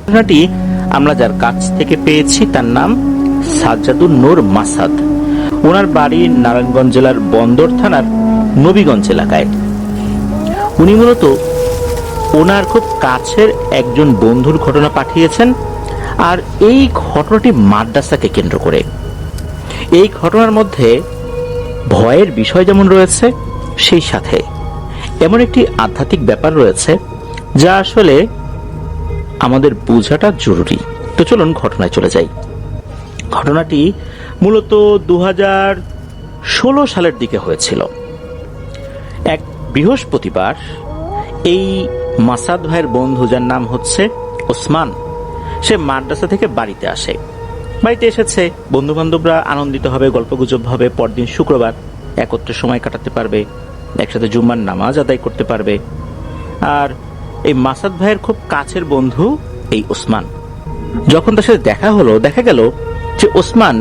ঘটনাটি আমরা যার কাছ থেকে পেয়েছি তার নাম সাজ্জাদুন নূর মাসাদ। ওনার বাড়ি নারায়ণগঞ্জ জেলার বন্দর থানার নবীগঞ্জ এলাকায়। উনি মূলত ওনার খুব কাছের একজন বন্ধুর ঘটনা পাঠিয়েছেন, আর এই ঘটনাটি মাদ্রাসাকে কেন্দ্র করে। এই ঘটনার মধ্যে ভয়ের বিষয় যেমন রয়েছে, সেই সাথে এমন একটি আধ্যাত্মিক ব্যাপার রয়েছে যা আসলে আমাদের বোঝাটা জরুরি। তো চলুন ঘটনায় চলে যাই। ঘটনাটি মূলত 2016 সালের দিকে হয়েছিল। এক বৃহস্পতিবার এই মাসাদ ভাইয়ের বন্ধু, যার নাম হচ্ছে ওসমান, সে মাদ্রাসা থেকে বাড়িতে আসে। বাড়িতে এসেছে, বন্ধু বান্ধবরা আনন্দিত হবে, গল্পগুজব হবে, পরদিন শুক্রবার একত্রে সময় কাটাতে পারবে, একসাথে জুম্মার নামাজ আদায় করতে পারবে। আর এই মাসাদ ভাইয়ের খুব কাছের বন্ধু এই ওসমান, যখন তার সাথে দেখা হলো, দেখা গেল যে ওসমান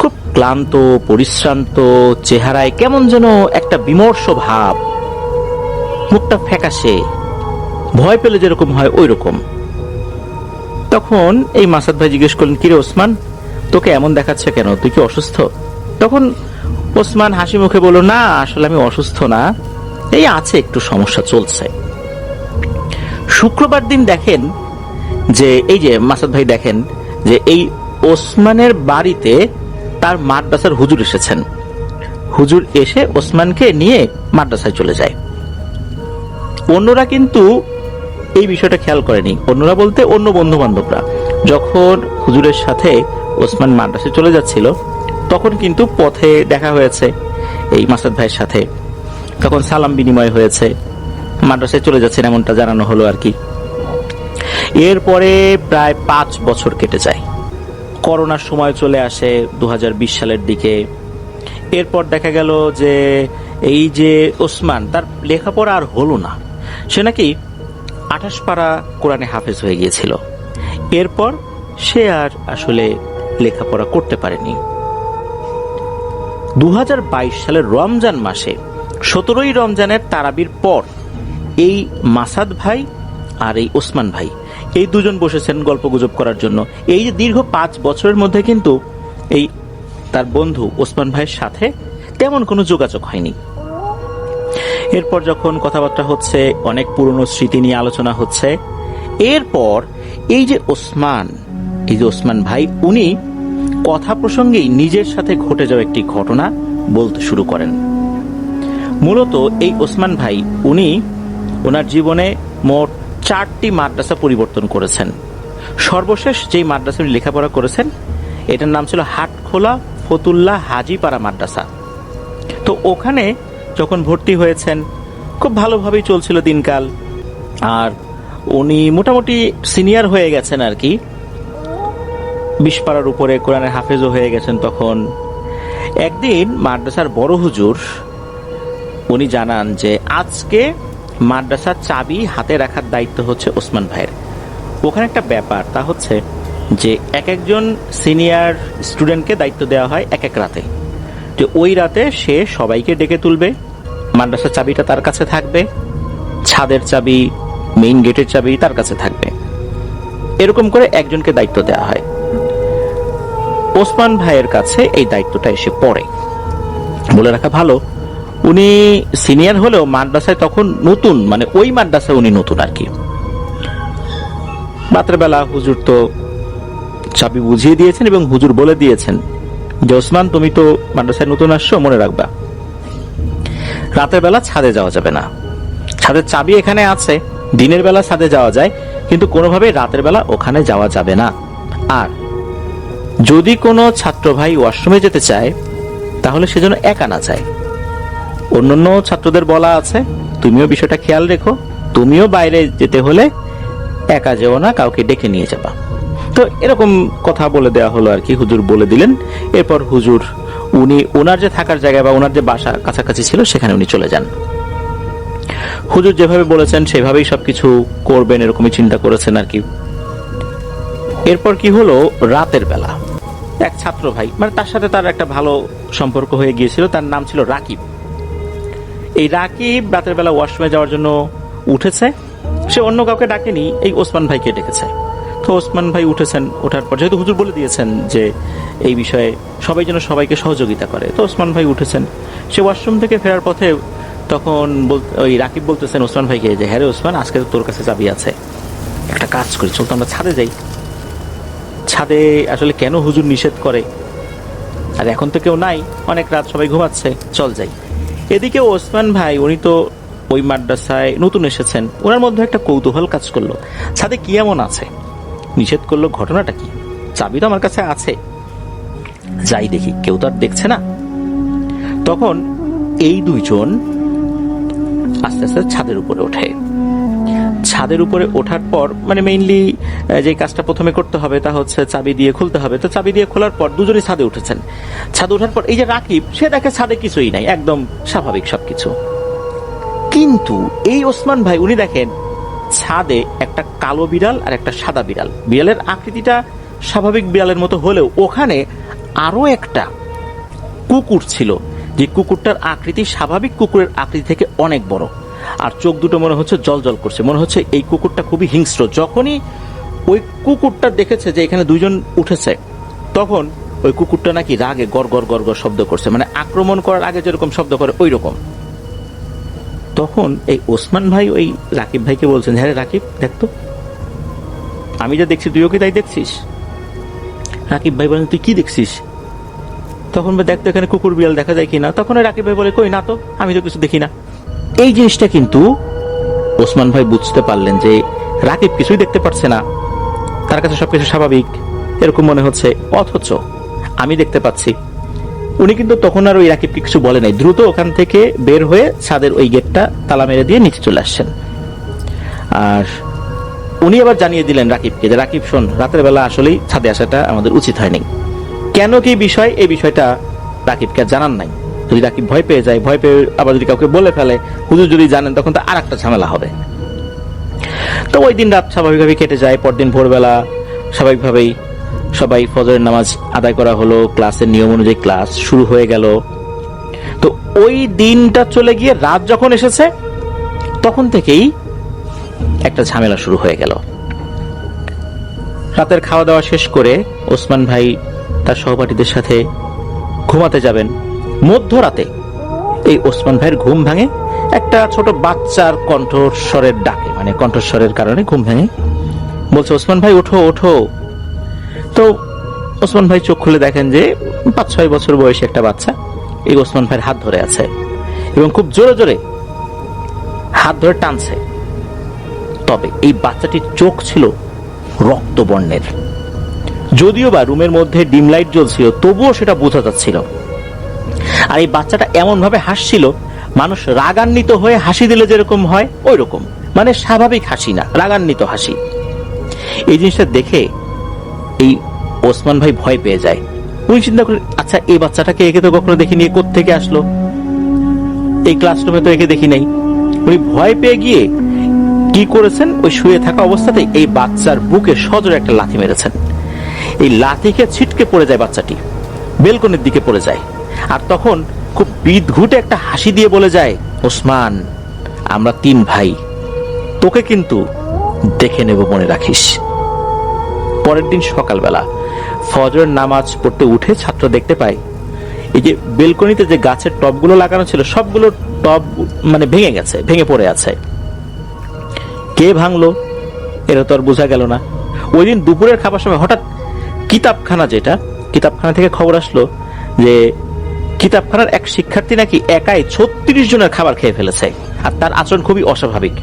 খুব ক্লান্ত, পরিশ্রান্ত, চেহারায় কেমন যেন একটা বিমর্ষ ভাব, মুখটা ফ্যাকাশে, ভয় পেলে যেরকম হয় ওই রকম। তখন এই মাসাদ ভাই জিজ্ঞেস করলেন, কিরে ওসমান, তোকে এমন দেখাচ্ছে কেন, তুই কি অসুস্থ? তখন ওসমান হাসি মুখে বলল, না আসলে আমি অসুস্থ না, এই আছে একটু সমস্যা চলছে। শুক্রবার দিন দেখেন যে এই যে মাসাদ ভাই দেখেন যে এই ওসমানের বাড়িতে তার মাদ্রাসার হুজুর এসেছেন। হুজুর এসে ওসমানকে নিয়ে মাদ্রাসায় চলে যায়। অন্যরা কিন্তু এই বিষয়টা খেয়াল করেনি। অন্যরা বলতে অন্য বন্ধু বান্ধবরা। যখন হুজুরের সাথে ওসমান মাদ্রাসায় চলে যাচ্ছিল, তখন কিন্তু পথে দেখা হয়েছে এই মাসাদ ভাইয়ের সাথে। তখন সালাম বিনিময় হয়েছে, মাদ্রাসায় চলে যাচ্ছেন এমনটা জানানো হলো আর কি। এরপরে প্রায় 5 বছর কেটে যায়। করোনার সময় চলে আসে 2020 সালের দিকে। এরপর দেখা গেল যে এই যে ওসমান, তার লেখাপড়া আর হলো না। সে নাকি 28 পারা কোরআনে হাফেজ হয়ে গিয়েছিল। এরপর সে আর আসলে লেখাপড়া করতে পারেনি। 2022 সালের রমজান মাসে 17ই রমজানের তারাবির পর এই মাসাদ ভাই আর এই ওসমান ভাই, এই দুজন বসেছেন গল্পগুজব করার জন্য। এই যে দীর্ঘ 5 বছরের মধ্যে কিন্তু এই তার বন্ধু ওসমান ভাইয়ের সাথে তেমন কোনো যোগাযোগ হয়নি। এরপর যখন কথাবার্তা হচ্ছে, অনেক পুরনো স্মৃতি নিয়ে আলোচনা হচ্ছে। এরপর এই যে ওসমান ভাই, উনি কথা প্রসঙ্গেই নিজের সাথে ঘটে যাওয়া একটি ঘটনা বলতে শুরু করেন। মূলত এই ওসমান ভাই, উনি ওনার জীবনে মোট 4টি মাদ্রাসা পরিবর্তন করেছেন। সর্বশেষ যেই মাদ্রাসা লেখাপড়া করেছেন, এটার নাম ছিল হাটখোলা ফতুল্লাহ হাজিপাড়া মাদ্রাসা। তো ওখানে যখন ভর্তি হয়েছেন, খুব ভালোভাবেই চলছিল দিনকাল। আর উনি মোটামুটি সিনিয়র হয়ে গেছেন আর কি, 20 পারার উপরে কোরআনের হাফেজও হয়ে গেছেন। তখন একদিন মাদ্রাসার বড় হুজুর উনি জানান যে আজকে মাদ্রাসার চাবি হাতে রাখার দায়িত্ব হচ্ছে ওসমান ভাইয়ের। ওখানে একটা ব্যাপার, তা হচ্ছে যে একজন সিনিয়র স্টুডেন্টকে দায়িত্ব দেওয়া হয় এক রাতে, যে ওই রাতে সে সবাইকে ডেকে তুলবে, মাদ্রাসার চাবিটা তার কাছে থাকবে, ছাদের চাবি, মেইন গেটের চাবি তার কাছে থাকবে। এরকম করে একজনকে দায়িত্ব দেওয়া হয়। ওসমান ভাইয়ের কাছে এই দায়িত্বটা এসে পড়ে। বলে রাখা ভালো, উনি সিনিয়র হলেও মাদ্রাসায় তখন নতুন, মানে ওই মাদ্রাসায় উনি নতুন আর কি। রাতের বেলা হুজুর তো চাবি বুঝিয়ে দিয়েছেন এবং হুজুর বলে দিয়েছেন যে ওসমান, তুমি তো মাদ্রাসায় নতুন আসছো, মনে রাখবা রাতের বেলা ছাদে যাওয়া যাবে না। ছাদের চাবি এখানে আছে, দিনের বেলা ছাদে যাওয়া যায়, কিন্তু কোনোভাবেই রাতের বেলা ওখানে যাওয়া যাবে না। আর যদি কোনো ছাত্র ভাই ওয়াশরুমে যেতে চায়, তাহলে সেজন্য একা না যায়। অন্যান্য ছাত্রদের বলা আছে, তুমিও বিষয়টা খেয়াল রেখো, তুমিও বাইরে যেতে হলে একা যেও না, কাউকে ডেকে নিয়ে যাবা। তো এরকম কথা বলে দেওয়া হলো আর কি, হুজুর বলে দিলেন। এরপর হুজুর উনি ওনার যে থাকার জায়গা বা ওনার যে বাসা কাছাকাছি ছিল, সেখানে উনি চলে যান। হুজুর যেভাবে বলেছেন সেভাবেই সবকিছু করবেন, এরকমই চিন্তা করেছেন আর কি। এরপর কি হলো, রাতের বেলা এক ছাত্র ভাই, মানে তার সাথে তার একটা ভালো সম্পর্ক হয়ে গিয়েছিল, তার নাম ছিল রাকিব। এই রাকিব রাতের বেলা ওয়াশরুমে যাওয়ার জন্য উঠেছে। সে অন্য কাউকে ডাকেনি, এই ওসমান ভাইকে ডেকেছে। তো ওসমান ভাই উঠেছেন, ওঠার পর যেহেতু হুজুর বলে দিয়েছেন যে এই বিষয়ে সবাই যেন সবাইকে সহযোগিতা করে, তো ওসমান ভাই উঠেছেন। সে ওয়াশরুম থেকে ফেরার পথে তখন ওই রাকিব বলতেছেন ওসমান ভাইকে যে হ্যাঁ রে ওসমান, আজকে তো তোর কাছে চাবি আছে, একটা কাজ করি, চল তো আমরা ছাদে যাই। ছাদে আসলে কেন হুজুর নিষেধ করে, আর এখন তো কেউ নাই, অনেক রাত, সবাই ঘুমাচ্ছে, চল যাই। এদিকে ওসমান ভাই উনি তো ওই মাদ্রাসায় নতুন এসেছেন, ওনার মধ্যে একটা কৌতূহল কাজ করলো, ছাদে কি এমন আছে, নিষেধ করলো, ঘটনাটা কি, চাবি তো আমার কাছে আছে, যাই দেখি, কেউ তো আর দেখছে না। তখন এই দুইজন আস্তে আস্তে ছাদের উপরে ওঠে। ছাদের উপরে ওঠার পর মানে মেইনলি যে কাজটা প্রথমে করতে হবে তা হচ্ছে চাবি দিয়ে খুলতে হবে। তো চাবি দিয়ে খোলার পর দুজনেই ছাদে উঠেছেন। ছাদে ওঠার পর এই যে রাকিব, সে দেখে ছাদে কিছুই নাই, একদম স্বাভাবিক সবকিছু। কিন্তু এই ওসমান ভাই উনি দেখেন ছাদে একটা কালো বিড়াল আর একটা সাদা বিড়াল। বিড়ালের আকৃতিটা স্বাভাবিক বিড়ালের মতো হলেও ওখানে আরো একটা কুকুর ছিল, যে কুকুরটার আকৃতি স্বাভাবিক কুকুরের আকৃতি থেকে অনেক বড়, আর চোখ দুটো মনে হচ্ছে জল জল করছে, মনে হচ্ছে এই কুকুরটা খুবই হিংস্র। যখনই ওই কুকুরটা দেখেছে যে এখানে দুইজন উঠেছে, তখন ওই কুকুরটা নাকি রাগে গড় গড় গড় গড় শব্দ করছে, মানে আক্রমণ করার আগে যেরকম শব্দ করে ওই রকম। তখন এই ওসমান ভাই ওই রাকিব ভাইকে বলছেন, হ্যাঁ রাকিব দেখতো, আমি যা দেখছি তুইও কি তাই দেখছিস? রাকিব ভাই বলেন, তুই কি দেখছিস? তখন দেখতো এখানে কুকুর বিড়াল দেখা যায় কিনা। তখন রাকিব ভাই বলে, কই না তো, আমি তো কিছু দেখি না। এই জিনিসটা কিন্তু ওসমান ভাই বুঝতে পারলেন যে রাকিব কিছুই দেখতে পারছে না, তার কাছে সবকিছু স্বাভাবিক এরকম মনে হচ্ছে, অথচ আমি দেখতে পাচ্ছি। উনি কিন্তু তখন আর ওই রাকিবকে কিছু বলে নাই, দ্রুত ওখান থেকে বের হয়ে ছাদের ওই গেটটা তালা মেরে দিয়ে নিচে চলে আসছেন। আর উনি আবার জানিয়ে দিলেন রাকিবকে যে রাকিব শোন, রাতের বেলা আসলেই ছাদে আসাটা আমাদের উচিত হয়নি। কেন কি বিষয়, এই বিষয়টা রাকিবকে জানান নাই। যদি রাকিব ভয় পেয়ে যায়, ভয় পেয়ে আবার যদি কাউকে বলে ফেলে, হুজুর যদি জানেন, তখন তো আর একটা ঝামেলা হবে। তো ওই দিন রাত স্বাভাবিকভাবে কেটে যায়। পরদিন ভোরবেলা স্বাভাবিকভাবেই সবাই ফজরের নামাজ আদায় করা হলো, ক্লাসের নিয়ম অনুযায়ী ক্লাস শুরু হয়ে গেল। তো ওই দিনটা চলে গিয়ে রাত যখন এসেছে, তখন থেকেই একটা ঝামেলা শুরু হয়ে গেল। রাতের খাওয়া দাওয়া শেষ করে ওসমান ভাই তার সহপাঠীদের সাথে ঘুমাতে যাবেন। মধ্যরাতে এই ওসমান ভাইয়ের ঘুম ভাঙে একটা ছোট বাচ্চার কণ্ঠস্বরের ডাকে, মানে কণ্ঠস্বরের কারণে ঘুম ভেঙে। বলছে, ওসমান ভাই ওঠো ওঠো। তো ওসমান ভাই চোখ খুলে দেখেন যে 5-6 বছর বয়সী একটা বাচ্চা এই ওসমান ভাইয়ের হাত ধরে আছে এবং খুব জোরে জোরে হাত ধরে টানছে। তবে এই বাচ্চাটির চোখ ছিল রক্তবর্ণের, যদিও বা রুমের মধ্যে ডিম লাইট জ্বলছিল, তবুও সেটা বোঝা যাচ্ছিল। আর এই বাচ্চাটা এমন ভাবে হাসছিল, মানুষ রাগান্বিত হয়ে হাসি দিলে যেরকম হয় ওই রকম, মানে স্বাভাবিক হাসি না, রাগান্বিত হাসি। এই জিনিসটা দেখে এই ওসমান ভাই ভয় পেয়ে যায়। উনি চিন্তা করেন, আচ্ছা এই বাচ্চাটাকে একে তো কখনো দেখিনি, কোত্থেকে আসলো, এই ক্লাসরুমে তো একে দেখি নাই। উনি ভয় পেয়ে গিয়ে কি করেছেন, ওই শুয়ে থাকা অবস্থাতে এই বাচ্চার বুকে সজোরে একটা লাথি মেরেছেন। এই লাথিকে ছিটকে পড়ে যায় বাচ্চাটি, বেলকনির দিকে পড়ে যায়। আর তখন খুব বিদঘুটে একটা হাসি দিয়ে বলে যায়, ওসমান আমরা 3 ভাই, তোকে কিন্তু দেখে নেব, মনে রাখিস। পরের দিন সকালবেলা ফজরের নামাজ পড়তে উঠে ছাত্র দেখতে পায় এই যে বেলকনিতে যে গাছের টবগুলো লাগানো ছিল, সবগুলো টব মানে ভেঙে গেছে, ভেঙে পড়ে আছে। কে ভাঙলো এটা তো আর বোঝা গেল না। ওই দিন দুপুরের খাবার সময় হঠাৎ কিতাবখানা থেকে খবর আসলো যে কিতাবখানার এক শিক্ষার্থী নাকি একাই 36 জনের খাবার খেয়ে ফেলেছে, আর তার আচরণ খুবই অস্বাভাবিক।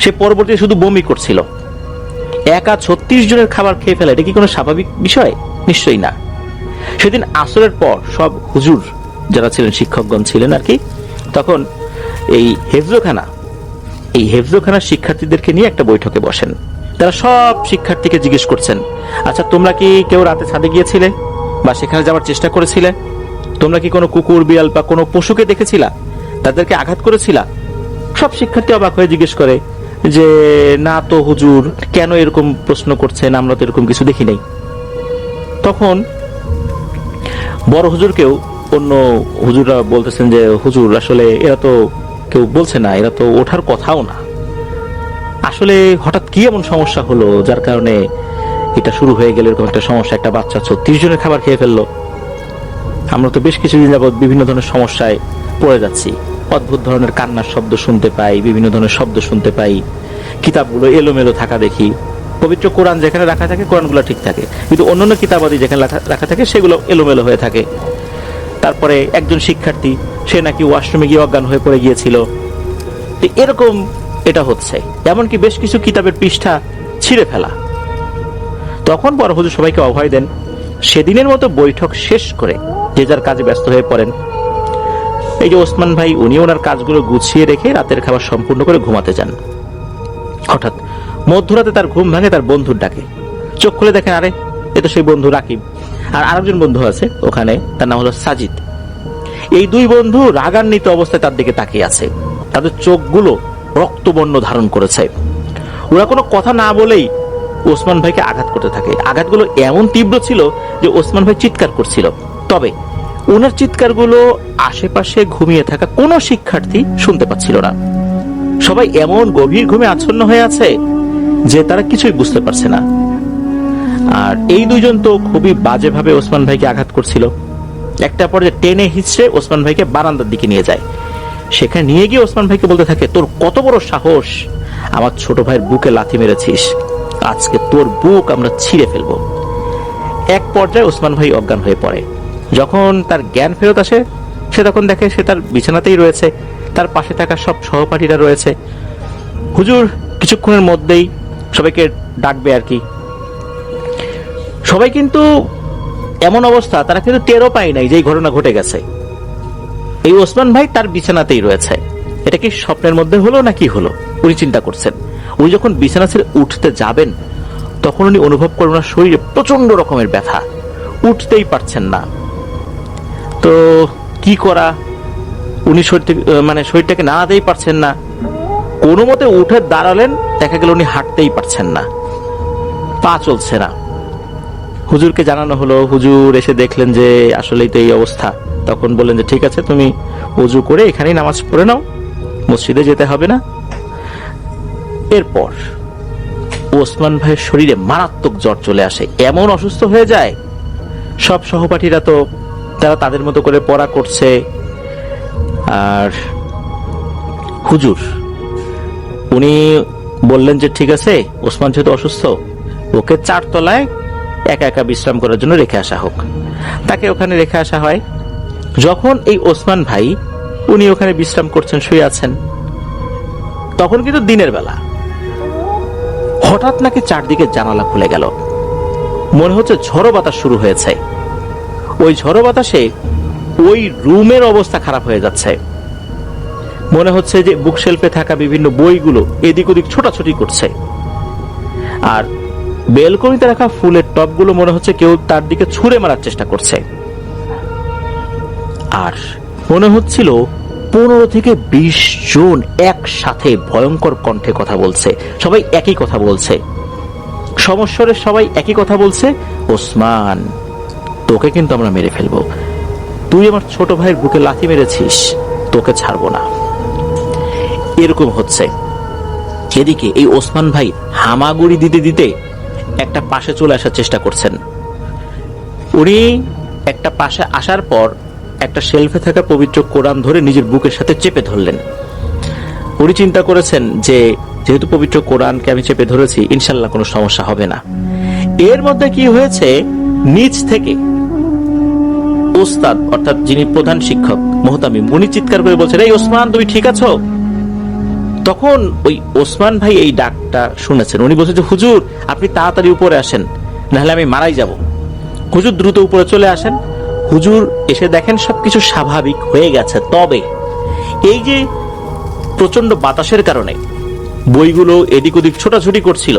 সে পরবর্তীতে শুধু বমি করছিল। একা 36 জনের খাবার খেয়ে ফেলা, এটা কি কোনো স্বাভাবিক বিষয়? নিশ্চয়ই না। সেদিন আসরের পর সব হুজুর যারা ছিলেন, শিক্ষকগণ ছিলেন আর কি, তখন এই হেফজোখানার শিক্ষার্থীদেরকে নিয়ে একটা বৈঠকে বসেন। তারা সব শিক্ষার্থীকে জিজ্ঞেস করছেন, আচ্ছা তোমরা কি কেউ রাতে ছাদে গিয়েছিলে বা সেখানে যাওয়ার চেষ্টা করেছিলে? তোমরা কি কোনো কুকুর বিড়াল বা কোনো পশুকে দেখেছিলা? তাদেরকে আঘাত করেছিলা? সব শিক্ষার্থী অবাক হয়ে জিজ্ঞেস করে যে না তো হুজুর, কেন এরকম প্রশ্ন করছেন, আমরা তো এরকম কিছু দেখি নাই। তখন বড় হুজুরকেও অন্য হুজুররা বলতেছেন যে হুজুর আসলে এরা তো কেউ বলছে না, এরা তো ওঠার কথাও না। আসলে হঠাৎ কি এমন সমস্যা হলো যার কারণে এটা শুরু হয়ে গেল এরকম একটা সমস্যা, একটা বাচ্চা 36 জনের খাবার খেয়ে ফেললো। আমরা তো বেশ কিছুদিন যাবৎ বিভিন্ন ধরনের সমস্যায় পড়ে যাচ্ছি। অদ্ভুত ধরনের কান্নার শব্দ শুনতে পাই, বিভিন্ন ধরনের শব্দ শুনতে পাই, কিতাবগুলো এলোমেলো থাকা দেখি। পবিত্র কোরআন যেখানে রাখা থাকে কোরআনগুলো ঠিক থাকে, কিন্তু অন্যান্য কিতাবাদি যেখানে রাখা থাকে সেগুলো এলোমেলো হয়ে থাকে। তারপরে একজন শিক্ষার্থী, সে নাকি ওয়াশরুমে গিয়ে অজ্ঞান হয়ে পড়ে গিয়েছিল। এরকম এটা হচ্ছে, এমনকি বেশ কিছু কিতাবের পৃষ্ঠা ছিঁড়ে ফেলা। তখন বড় হুজুর সবাইকে অভয় দেন। সেদিনের মতো বৈঠক শেষ করে যে যার কাজে ব্যস্ত হয়ে পড়েন। এই যে ওসমান ভাই, উনি ওনার কাজগুলো গুছিয়ে রেখে রাতের খাবার সম্পূর্ণ করে ঘুমাতে যান। হঠাৎ মধ্যরাতে তার ঘুম ভাঙে তার বন্ধুর ডাকে। চোখ খুলে দেখেন, আরে এ তো সেই বন্ধু রাকিব। আর আরেকজন বন্ধু আছে ওখানে, তার নাম হলো সাজিদ। এই দুই বন্ধু রাগান্বিত অবস্থায় তার দিকে তাকিয়ে আছে। তাদের চোখগুলো রক্তবর্ণ ধারণ করেছে। ওরা কোনো কথা না বলেই ওসমান ভাইকে আঘাত করতে থাকে। আঘাতগুলো এমন তীব্র ছিল যে ওসমান ভাই চিৎকার করছিল। তবে ওনার চিৎকারগুলো আশেপাশে ঘুমিয়ে থাকা কোনো শিক্ষার্থী শুনতে পাচ্ছিল না। সবাই এমন গভীর ঘুমে আচ্ছন্ন হয়ে আছে যে তারা কিছুই বুঝতে পারছে না। আর এই দুইজন তো খুবই বাজেভাবে ওসমান ভাইকে আঘাত করছিল। একটা পর্যায়ে টেনে হিচড়ে ওসমান ভাইকে বারান্দার দিকে নিয়ে যায়। সেখানে নিয়ে গিয়ে ওসমান ভাইকে বলতে থাকে, তোর কত বড় সাহস, আমার ছোট ভাইয়ের বুকে লাথি মেরেছিস, আজকে তোর বুক আমরা ছিঁড়ে ফেলবো। এক পর্যায়ে ওসমান ভাই অজ্ঞান হয়ে পড়ে। যখন তার জ্ঞান ফেরত আসে, সে তখন দেখে সে তার বিছানাতেই রয়েছে, তার পাশে থাকা সব সহপাঠীরা রয়েছে। হুজুর কিছুক্ষণের মধ্যেই সবাইকে ডাকবে আর কি। সবাই কিন্তু এমন অবস্থা, তারা কিন্তু টেরও পায় নাই যে এই ঘটনা ঘটে গেছে। এই ওসমান ভাই তার বিছানাতেই রয়েছে। এটা কি স্বপ্নের মধ্যে হলো না কি হলো, উনি চিন্তা করছেন। উনি যখন বিছানা ছেড়ে উঠতে যাবেন, তখন উনি অনুভব করেন ওনার শরীরে প্রচন্ড রকমের ব্যথা, উঠতেই পারছেন না। তো কি করা, উনি শরীরটাকে নাড়াতেই পারছেন না। কোনো মতে উঠে দাঁড়ালেন, দেখা গেল উনি হাঁটতেই পারছেন না, পা চলছে না। হুজুরকে জানানো হলো। হুজুর এসে দেখলেন যে আসলেই তো এই অবস্থা। তখন বললেন যে ঠিক আছে, তুমি ওযু করে এখানেই নামাজ পড়ে নাও, মসজিদে যেতে হবে না। এরপর ওসমান ভাইয়ের শরীরে মারাত্মক জ্বর চলে আসে, এমন অসুস্থ হয়ে যায়। সব সহপাঠীরা তো তারা তাদের মতো করে পড়া করছে। আর হুজুর উনি বললেন যে ঠিক আছে, ওসমান যেহেতু অসুস্থ, ওকে 4 তলায় একা একা বিশ্রাম করার জন্য রেখে আসা হোক। তাকে ওখানে রেখে আসা হয়। যখন এই ওসমান ভাই উনি ওখানে বিশ্রাম করছেন, শুয়ে আছেন, তখন কিন্তু দিনের বেলা। হঠাৎ নাকি চারদিকে জানালা খুলে গেল। মনে হচ্ছে ঝড়ো বাতাস শুরু হয়েছে। ওই ঝড়ো বাতাসে ওই রুমের অবস্থা খারাপ হয়ে যাচ্ছে। মনে হচ্ছে যে বুকশেলফে থাকা বিভিন্ন বইগুলো এদিক ওদিক ছোটাছুটি করছে। আর বেলকনিতে রাখা ফুলের টবগুলো মনে হচ্ছে কেউ তার দিকে ছুঁড়ে মারার চেষ্টা করছে। আর মনে হচ্ছিল 15 থেকে 20 জন একসাথে ভয়ঙ্কর কণ্ঠে কথা বলছে। সবাই একই কথা বলছে, সমস্বরে সবাই একই কথা বলছে, ওসমান তোকে কিন্তু আমরা মেরে ফেলবো, তুই আমার ছোট ভাইয়ের বুকে লাথি মেরেছিস, তোকে ছাড়বো না। এরকম হচ্ছে। এদিকে এই ওসমান ভাই হামাগুড়ি দিতে দিতে একটা পাশে চলে আসার চেষ্টা করছেন। উনি একটা পাশে আসার পর একটা শেলফে থাকা পবিত্র কোরআন ধরে নিজের বুকের সাথে চেপে ধরলেন। উনি চিন্তা করেছেন যে যেহেতু পবিত্র কোরআনকে আমি চেপে ধরেছি, ইনশাল্লাহ কোনো সমস্যা হবে না। এর মধ্যে কি হয়েছে, নিচ থেকে ওস্তাদ অর্থাৎ যিনি প্রধান শিক্ষক মোহতামিম, উনি চিৎকার করে বলছেন, এই ওসমান তুমি ঠিক আছো? তখন ওই ওসমান ভাই এই ডাকটা শুনেছেন। উনি বলছেন যে হুজুর আপনি তাড়াতাড়ি উপরে আসেন, নাহলে আমি মারাই যাব। হুজুর দ্রুত উপরে চলে আসেন। হুজুর এসে দেখেন সবকিছু স্বাভাবিক হয়ে গেছে। তবে এই যে প্রচন্ড বাতাসের কারণে বইগুলো এদিক ওদিক ছোটাছুটি করছিল,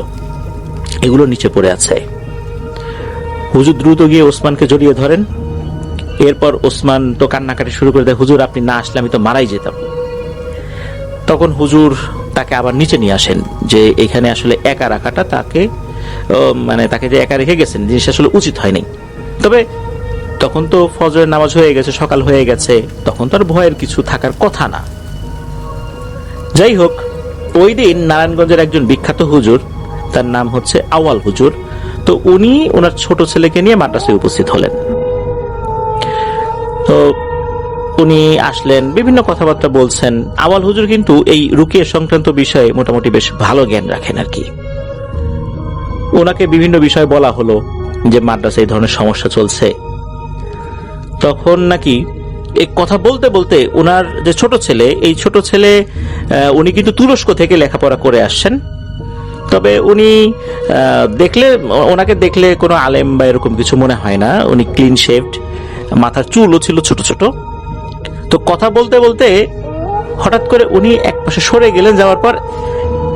এগুলো নিচে পড়ে আছে। হুজুর দ্রুত গিয়ে ওসমানকে জড়িয়ে ধরেন। এরপর ওসমান তো কান্নাকাটি শুরু করে দেয়, হুজুর আপনি না আসলে আমি তো মারাই যেতাম। তখন হুজুর তাকে আবার নিচে নিয়ে আসেন, যে এখানে আসলে একা রাখাটা তাকে তাকে যে একা রেখে গেছেন, জিনিসটা আসলে উচিত হয়নি। তবে তখন তো ফজরের নামাজ হয়ে গেছে, সকাল হয়ে গেছে, তখন তো আর ভয়ের কিছু থাকার কথা না। যাই হোক, ওই দিন নারায়ণগঞ্জের একজন বিখ্যাত হুজুর, তার নাম হচ্ছে আওয়াল হুজুর, তো উনি ওনার ছোট ছেলেকে নিয়ে মাদ্রাসায় উপস্থিত হলেন। তো উনি আসলেন, বিভিন্ন কথাবার্তা বলছেন। আওয়াল হুজুর কিন্তু এই রুকিয়া সংক্রান্ত বিষয়ে মোটামুটি বেশ ভালো জ্ঞান রাখেন আর কি। ওনাকে বিভিন্ন বিষয় বলা হলো যে মাদ্রাসায় এই ধরনের সমস্যা চলছে। তখন নাকি এই কথা বলতে বলতে ওনার যে ছোট ছেলে, এই ছোট ছেলে উনি কিন্তু তুরস্ক থেকে লেখাপড়া করে আসছেন। তবে উনি ওনাকে দেখলে কোনো আলেম বা এরকম কিছু মনে হয় না। উনি ক্লিন শেভড, মাথার চুলও ছিল ছোট ছোট। তো কথা বলতে বলতে হঠাৎ করে উনি এক পাশে সরে গেলেন। যাওয়ার পর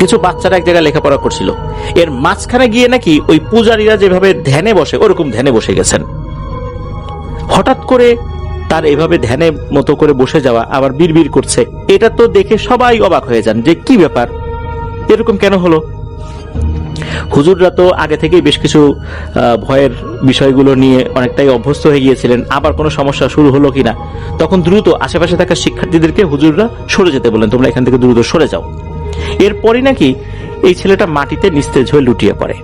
কিছু বাচ্চারা এক জায়গায় লেখাপড়া করছিল, এর মাঝখানে গিয়ে নাকি ওই পূজারীরা যেভাবে ধ্যানে বসে ওরকম ধ্যানে বসে গেছেন। হঠাৎ করে তার এভাবে ধ্যানে মতো করে বসে যাওয়া, আবার বিড়বিড় করছে, এটা তো দেখে সবাই অবাক হয়ে যান যে কি ব্যাপার, এরকম কেন হলো। হুজুররা তো আগে থেকেই বেশ কিছু ভয়ের বিষয়গুলো নিয়ে অনেকটাই অভ্যস্ত হয়ে গিয়েছিলেন, আবার কোনো সমস্যা শুরু হলো কিনা। তখন দ্রুত আশেপাশে থাকা শিক্ষার্থীদেরকে হুজুররা সরে যেতে বললেন, তোমরা এখান থেকে দ্রুত সরে যাও। এরপরই নাকি এই ছেলেটা মাটিতে নিস্তেজ হয়ে লুটিয়ে পড়ে।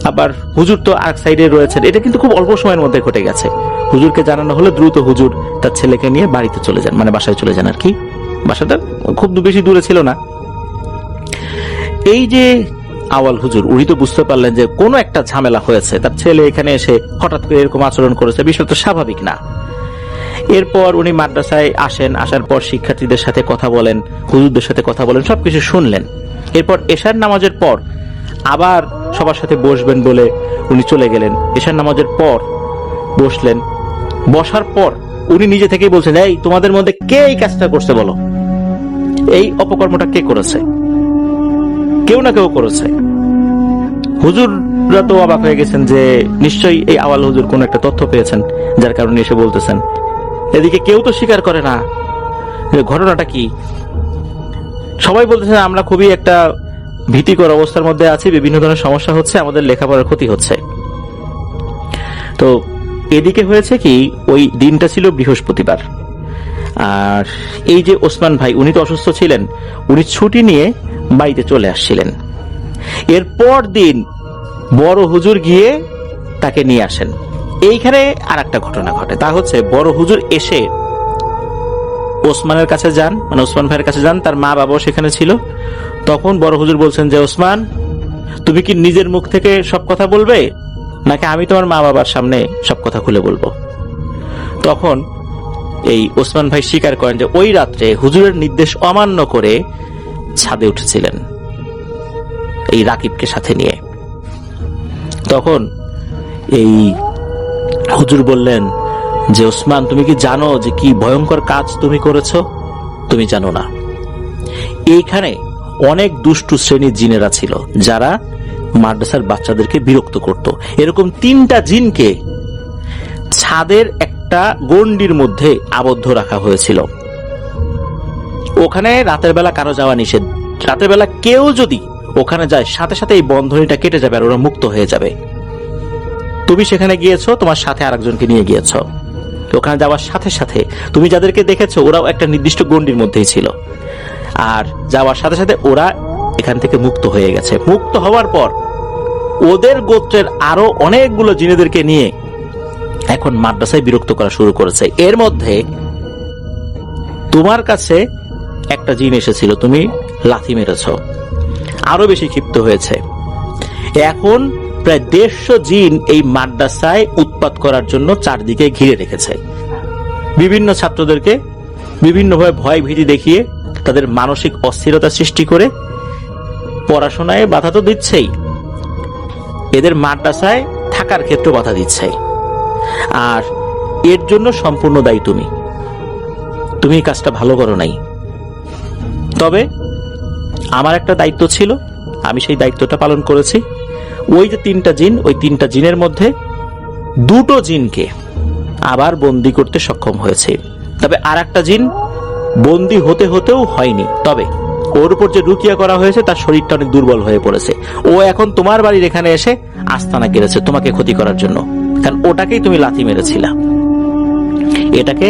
আবার হুজুর তো আরেক সাইডে রয়েছেন। এটা কিন্তু খুব অল্প সময়ের মধ্যে ঘটে গেছে। হুজুরকে জানানো হলে দ্রুত হুজুর তার ছেলেকে নিয়ে বাড়িতে চলে যান, মানে বাসায় চলে যান আর কি। বাসাটা খুব বেশি দূরে ছিল না। এই যে আওয়াল হুজুর, উনি তো বুঝতে পারলেন যে কোনো একটা ঝামেলা হয়েছে, তার ছেলে এখানে এসে হঠাৎ করে এরকম আচরণ করেছে, বিষয় তো স্বাভাবিক না। এরপর উনি মাদ্রাসায় আসেন, আসার পর শিক্ষার্থীদের সাথে কথা বলেন, হুজুরদের সাথে কথা বলেন, সবকিছু শুনলেন। এরপর এশার নামাজের পর আবার সবার সাথে বসবেন বলে উনি চলে গেলেন। এশার নামাজের পর বসলেন। বসার পর উনি নিজে থেকেই বলছেন, এই তোমাদের মধ্যে কে এই কাজটা করছে বলো, এই অপকর্মটা কে করেছে? কেউ না কেউ করেছে। হুজুররা তো অবাক হয়ে গেছেন যে নিশ্চয়ই এই আওয়াল হুজুর কোন একটা তথ্য পেয়েছেন, যার কারণে এসে বলতেছেন। এদিকে কেউ তো স্বীকার করে না। ঘটনাটা কি? সবাই বলতেছেন আমরা খুবই একটা ভীতিকর অবস্থার মধ্যে আছি, বিভিন্ন ধরনের সমস্যা হচ্ছে, আমাদের লেখাপড়ার ক্ষতি হচ্ছে। তো এদিকে হয়েছে কি, ওই দিনটা ছিল বৃহস্পতিবার। আর এই যে ওসমান ভাই, উনি তো অসুস্থ ছিলেন, উনি ছুটি নিয়ে বাড়িতে চলে আসছিলেন। এরপর দিন বড় হুজুর গিয়ে তাকে নিয়ে আসেন। এইখানে আর একটা ঘটনা ঘটে, তা হচ্ছে বড় হুজুর এসে ওসমানের কাছে যান, মানে ওসমান ভাইয়ের কাছে যান, তার মা বাবাও সেখানে ছিল। তখন বড় হুজুর বলছেন যে ওসমান, তুমি কি নিজের মুখ থেকে সব কথা বলবে, নাকি আমি তোমার মা বাবার সামনে সব কথা খুলে বলবো? তখন এই ওসমান ভাই স্বীকার করেন যে ওই রাত্রে হুজুরের নির্দেশ অমান্য করে ছাদে উঠেছিলেন এই রাকিবকে সাথে নিয়ে। তখন এই হুজুর বললেন যে ওসমান, তুমি কি জানো যে কি ভয়ঙ্কর কাজ তুমি করেছো? তুমি জানো না, এইখানে অনেক দুষ্টু শ্রেণীর জিনেরা ছিল যারা মাদ্রাসার বাচ্চাদেরকে বিরক্ত করত। এরকম 3টা জিনকে ছাদের একটা গন্ডির মধ্যে আবদ্ধ রাখা হয়েছিল। ওখানে রাতের বেলা কারো যাওয়া নিষেধ। রাতের বেলা কেউ যদি ওখানে যায়, সাথে সাথে এই বন্ধনীটা কেটে যাবে আর ওরা মুক্ত হয়ে যাবে। তুমি সেখানে গিয়েছো, তোমার সাথে আরেকজনকে নিয়ে গিয়েছো। ওখানে যাওয়ার সাথে সাথে তুমি যাদেরকে দেখেছো ওরাও একটা নির্দিষ্ট গন্ডির মধ্যেই ছিল, আর যাওয়ার সাথে সাথে ওরা এখান থেকে মুক্ত হয়ে গেছে। মুক্ত হওয়ার পর ওদের গোত্রের আরো অনেকগুলো জিনেদেরকে নিয়ে এখন মাদ্রাসায় বিরক্ত করা শুরু করেছে। এর মধ্যে তোমার কাছে একটা জিন এসেছিল, তুমি লাথি মেরেছ, আরো বেশি ক্ষিপ্ত হয়েছে। এখন প্রায় 150 জিন এই মাদ্রাসায় উৎপাত করার জন্য চারদিকে ঘিরে রেখেছে। বিভিন্ন ছাত্রদেরকে বিভিন্নভাবে ভয় ভীতি দেখিয়ে তাদের মানসিক অস্থিরতা সৃষ্টি করে পড়াশোনায় বাধা তো দিচ্ছেই, এদের মাদ্রাসায় থাকার ক্ষেত্রে বাধা দিচ্ছে। আর এর জন্য সম্পূর্ণ দায়ী তুমি। তুমি কাজটা ভালো করো নাই। তবে আমার একটা দায়িত্ব ছিল, আমি সেই দায়িত্বটা পালন করেছি। ওই যে 3টা জিন, ওই 3টা জিনের মধ্যে 2টো জিনকে আবার বন্দি করতে সক্ষম হয়েছে। তবে আর একটা জিন বন্দি হতে হতেও হয়নি, তবে ওর উপর যে রুকিয়া করা হয়েছে তার শরীরটা অনেক দুর্বল হয়ে পড়েছে। ও এখন তোমার বাড়ির এখানে এসে আস্তানা গেড়েছে তোমাকে ক্ষতি করার জন্য, কারণ ওটাকেই তুমি লাথি মেরেছিলা। এটাকে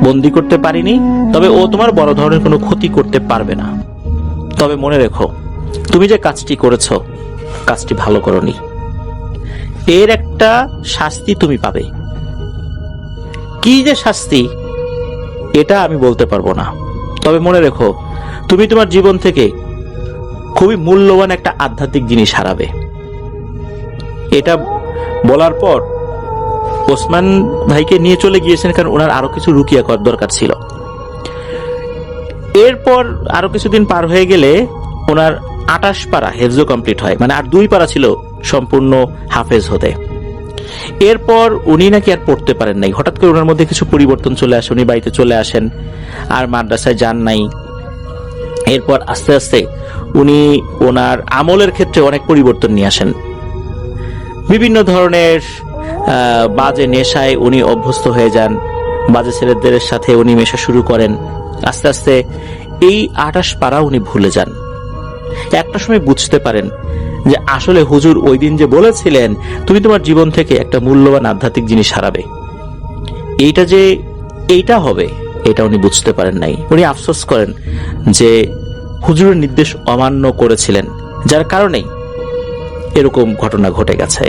বন্দি করতে পারিনি, তবে ও তোমার বড় ধরনের কোনো ক্ষতি করতে পারবে না। তবে মনে রেখো, তুমি যে কাজটি করেছো কাজটি ভালো করনি, এর একটা শাস্তি তুমি পাবে। কি যে শাস্তি এটা আমি বলতে পারবো না, তবে মনে রেখো তুমি তোমার জীবন থেকে খুবই মূল্যবান একটা আধ্যাত্মিক জিনিস হারাবে। এটা বলার পর ওসমান ভাইকে নিয়ে চলে গিয়েছেন, কারণ ওনার আরো কিছু রুকিয়া করার দরকার ছিল। এরপর আরো কিছুদিন পার হয়ে গেলে ওনার 28 পারা হেফজ কমপ্লিট হয়, মানে আর 2 পারা ছিল সম্পূর্ণ হাফেজ হতে। এরপর উনি নাকি আর পড়তে পারেন নাই, হঠাৎ করে ওনার মধ্যে কিছু পরিবর্তন চলে আসে, উনি বাড়িতে চলে আসেন, আর মাদ্রাসায় যান নাই। এরপর আস্তে আস্তে উনি ওনার আমলের ক্ষেত্রে অনেক পরিবর্তন নিয়ে আসেন। বিভিন্ন ধরনের বাজে নেশায় উনি অভ্যস্ত হয়ে যান, বাজে ছেলেদের সাথে উনি মেশা শুরু করেন। আস্তে আস্তে এই 28 পারা উনি ভুলে যান। একটা সময় বুঝতে পারেন যে আসলে হুজুর ওই দিন যে বলেছিলেন তুমি তোমার জীবন থেকে একটা মূল্যবান আধ্যাত্মিক জিনিস হারাবে, এইটা যে এইটা হবে এটা উনি বুঝতে পারেন নাই। উনি আফসোস করেন যে হুজুরের নির্দেশ অমান্য করেছিলেন, যার কারণেই এরকম ঘটনা ঘটে গেছে।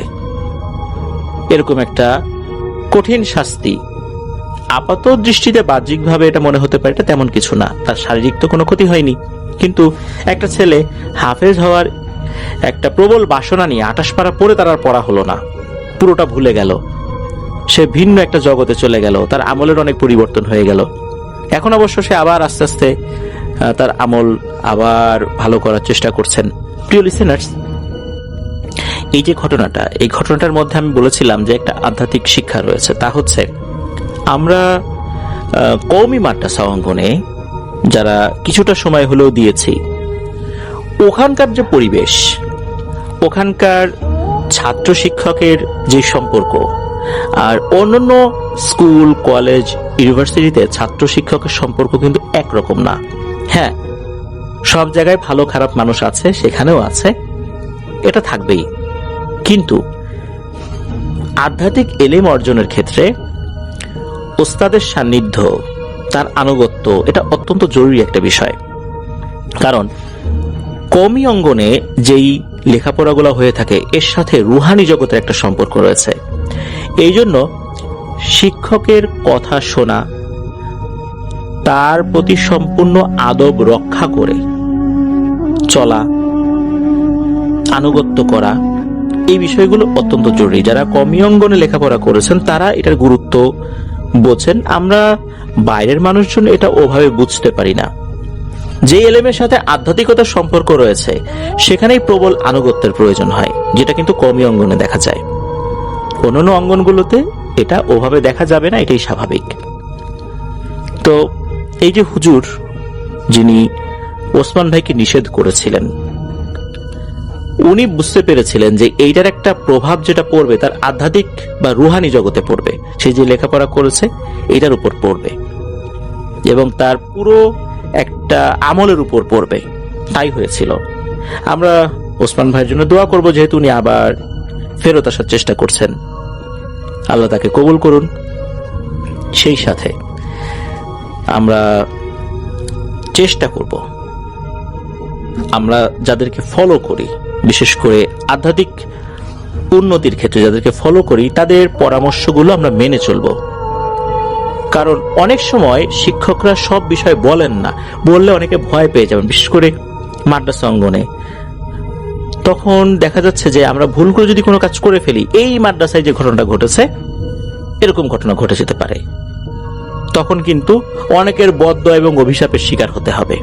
এরকম একটা কঠিন শাস্তি আপাত দৃষ্টিতে বাহ্যিকভাবে এটা মনে হতে পারে এটা তেমন কিছু না, তার শারীরিক তো কোনো ক্ষতি হয়নি, কিন্তু একটা ছেলে হাফেজ হওয়ার একটা প্রবল বাসনা নিয়ে 28 পারা পড়ে তার আর পড়া হলো না, পুরোটা ভুলে গেল, সে ভিন্ন একটা জগতে চলে গেল, তার আমলের অনেক পরিবর্তন হয়ে গেল। এখন অবশ্য সে আবার আস্তে আস্তে তার আমল আবার ভালো করার চেষ্টা করছেন। প্রিয় লিসেনার্স, এই যে ঘটনাটা, এই ঘটনাটার মধ্যে আমি বলেছিলাম যে একটা আধ্যাত্মিক শিক্ষা রয়েছে, তা হচ্ছে আমরা কওমি মাদ্রাসা অঙ্গনে যারা কিছুটা সময় হলেও দিয়েছি, ওখানকার যে পরিবেশ, ওখানকার ছাত্র শিক্ষকের যে সম্পর্ক আর অন্যান্য স্কুল কলেজ ইউনিভার্সিটিতে ছাত্র শিক্ষকের সম্পর্ক কিন্তু একরকম না। হ্যাঁ, সব জায়গায় ভালো খারাপ মানুষ আছে, সেখানেও আছে, এটা থাকবেই, কিন্তু আধ্যাত্মিক এলেম অর্জনের ক্ষেত্রে ওস্তাদের সান্নিধ্য, তার আনুগত্য, এটা অত্যন্ত জরুরি একটা বিষয়। কারণ কওমি অঙ্গনে যেই লেখাপড়াগুলো হয়ে থাকে এর সাথে রুহানি জগতের একটা সম্পর্ক রয়েছে। এই জন্য শিক্ষকের কথা শোনা, তার প্রতি সম্পূর্ণ আদব রক্ষা করে চলা, আনুগত্য করা, এই বিষয়গুলো অত্যন্ত জরুরি। যারা কওমি অঙ্গনে লেখাপড়া করেছেন তারা এটার গুরুত্ব বোঝেন। আমরা বাইরের মানুষজন এটা ওভাবে বুঝতে পারি না। যে এলেমের সাথে আধ্যাত্মিকতার সম্পর্ক রয়েছে সেখানেই প্রবল আনুগত্যের প্রয়োজন হয়, যেটা কিন্তু কওমি অঙ্গনে দেখা যায়। অন্যান্য অঙ্গনগুলোতে এটা ওভাবে দেখা যাবে না, এটাই স্বাভাবিক। তো এই যে হুজুর যিনি ওসমান ভাইকে নিষেধ করেছিলেন, উনি বুঝতে পেরেছিলেন যে এইটার একটা প্রভাব যেটা পড়বে তার আধ্যাত্মিক বা রুহানি জগতে পড়বে, সে যে লেখাপড়া করেছে এটার উপর পড়বে এবং তার পুরো একটা আমলের উপর পড়বে। তাই হয়েছিল। আমরা ওসমান ভাইয়ের জন্য দোয়া করব, যেহেতু উনি আবার ফেরত আসার চেষ্টা করছেন, আল্লাহ তাকে কবুল করুন। সেই সাথে আমরা চেষ্টা করব আমরা যাদেরকে ফলো করি, বিশেষ করে আধ্যাত্মিক উন্নতির ক্ষেত্রে যাদেরকে ফলো করি, তাদের পরামর্শগুলো আমরা মেনে চলব। কারণ অনেক সময় শিক্ষকরা সব বিষয় বলেন না, বললে অনেকে ভয় পেয়ে যাবেন, বিশেষ করে মাদ্রাসা অঙ্গনে। তখন দেখা যাচ্ছে যে আমরা ভুল করে যদি কোনো কাজ করে ফেলি, এই মাদ্রাসায় যে ঘটনাটা ঘটেছে এরকম ঘটনা ঘটে যেতে পারে, তখন কিন্তু অনেকের বদদোয়া এবং অভিশাপের শিকার হতে হবে।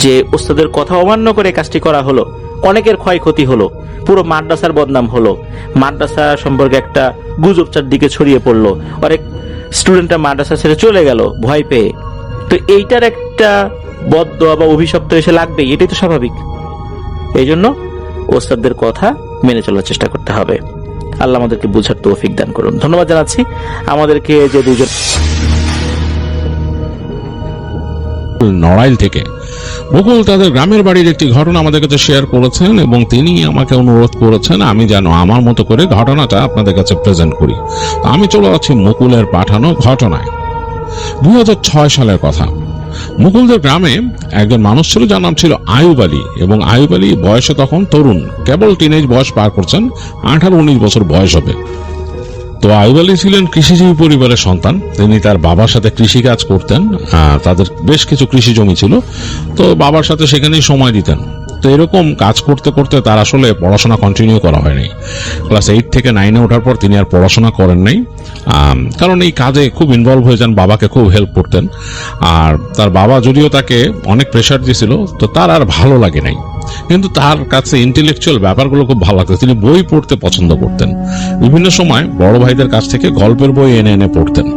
যে ওস্তাদের কথা অমান্য করে কাজটি করা হলো, অনেকের ক্ষয়ক্ষতি হলো, পুরো মাদ্রাসার বদনাম হলো, মাদ্রাসা সম্পর্কে একটা গুজব চারদিকে ছড়িয়ে পড়লো, অনেক স্টুডেন্টরা মাদ্রাসা ছেড়ে চলে গেল ভয় পেয়ে। তো এইটার একটা বদদোয়া বা অভিশাপ তো এসে লাগবেই, এটাই তো স্বাভাবিক। এই জন্য ওস্তাদদের কথা মেনে চলার চেষ্টা করতে হবে। আল্লাহ আমাদেরকে বুঝার তৌফিক দান করুন। ধন্যবাদ জানাচ্ছি আমাদেরকে যে দুজন নড়াইল থেকে বকুল তাদের গ্রামের বাড়ির একটি ঘটনা আমাদের কাছে শেয়ার করেছেন এবং তিনি আমাকে অনুরোধ করেছেন আমি যেন আমার মতো করে ঘটনাটা আপনাদের কাছে প্রেজেন্ট করি। আমি চলে যাচ্ছি মুকুলের পাঠানো ঘটনায়। 2006 সালের কথা। মুকুলদের গ্রামে একজন মানুষ ছিল যার নাম ছিল আয়ুব আলী, এবং আয়ুব আলী বয়সে তখন তরুণ, কেবল টিনেজ বয়স পার করছেন, 18-19 বছর বয়স হবে। তো আয়ুব আলী ছিলেন কৃষিজীবী পরিবারের সন্তান। তিনি তার বাবার সাথে কৃষি কাজ করতেন, তাদের বেশ কিছু কৃষি জমি ছিল, তো বাবার সাথে সেখানেই সময় দিতেন। তো এরকম কাজ করতে করতে তার আসলে পড়াশোনা কন্টিনিউ করা হয়নি। ক্লাস 8 থেকে 9-এ ওঠার পর তিনি আর পড়াশোনা করেন নাই, কারণ এই কাজে খুব ইনভলভ হয়ে যান, বাবাকে খুব হেল্প করতেন। আর তার বাবা যদিও তাকে অনেক প্রেশার দিয়েছিল, তো তার আর ভালো লাগে নাই, কিন্তু তার কাছে ইন্টেলেকচুয়াল ব্যাপারগুলো খুব ভালো লাগতো। তিনি বই পড়তে পছন্দ করতেন, বিভিন্ন সময় বড় ভাইদের কাছ থেকে গল্পের বই এনে এনে পড়তেন।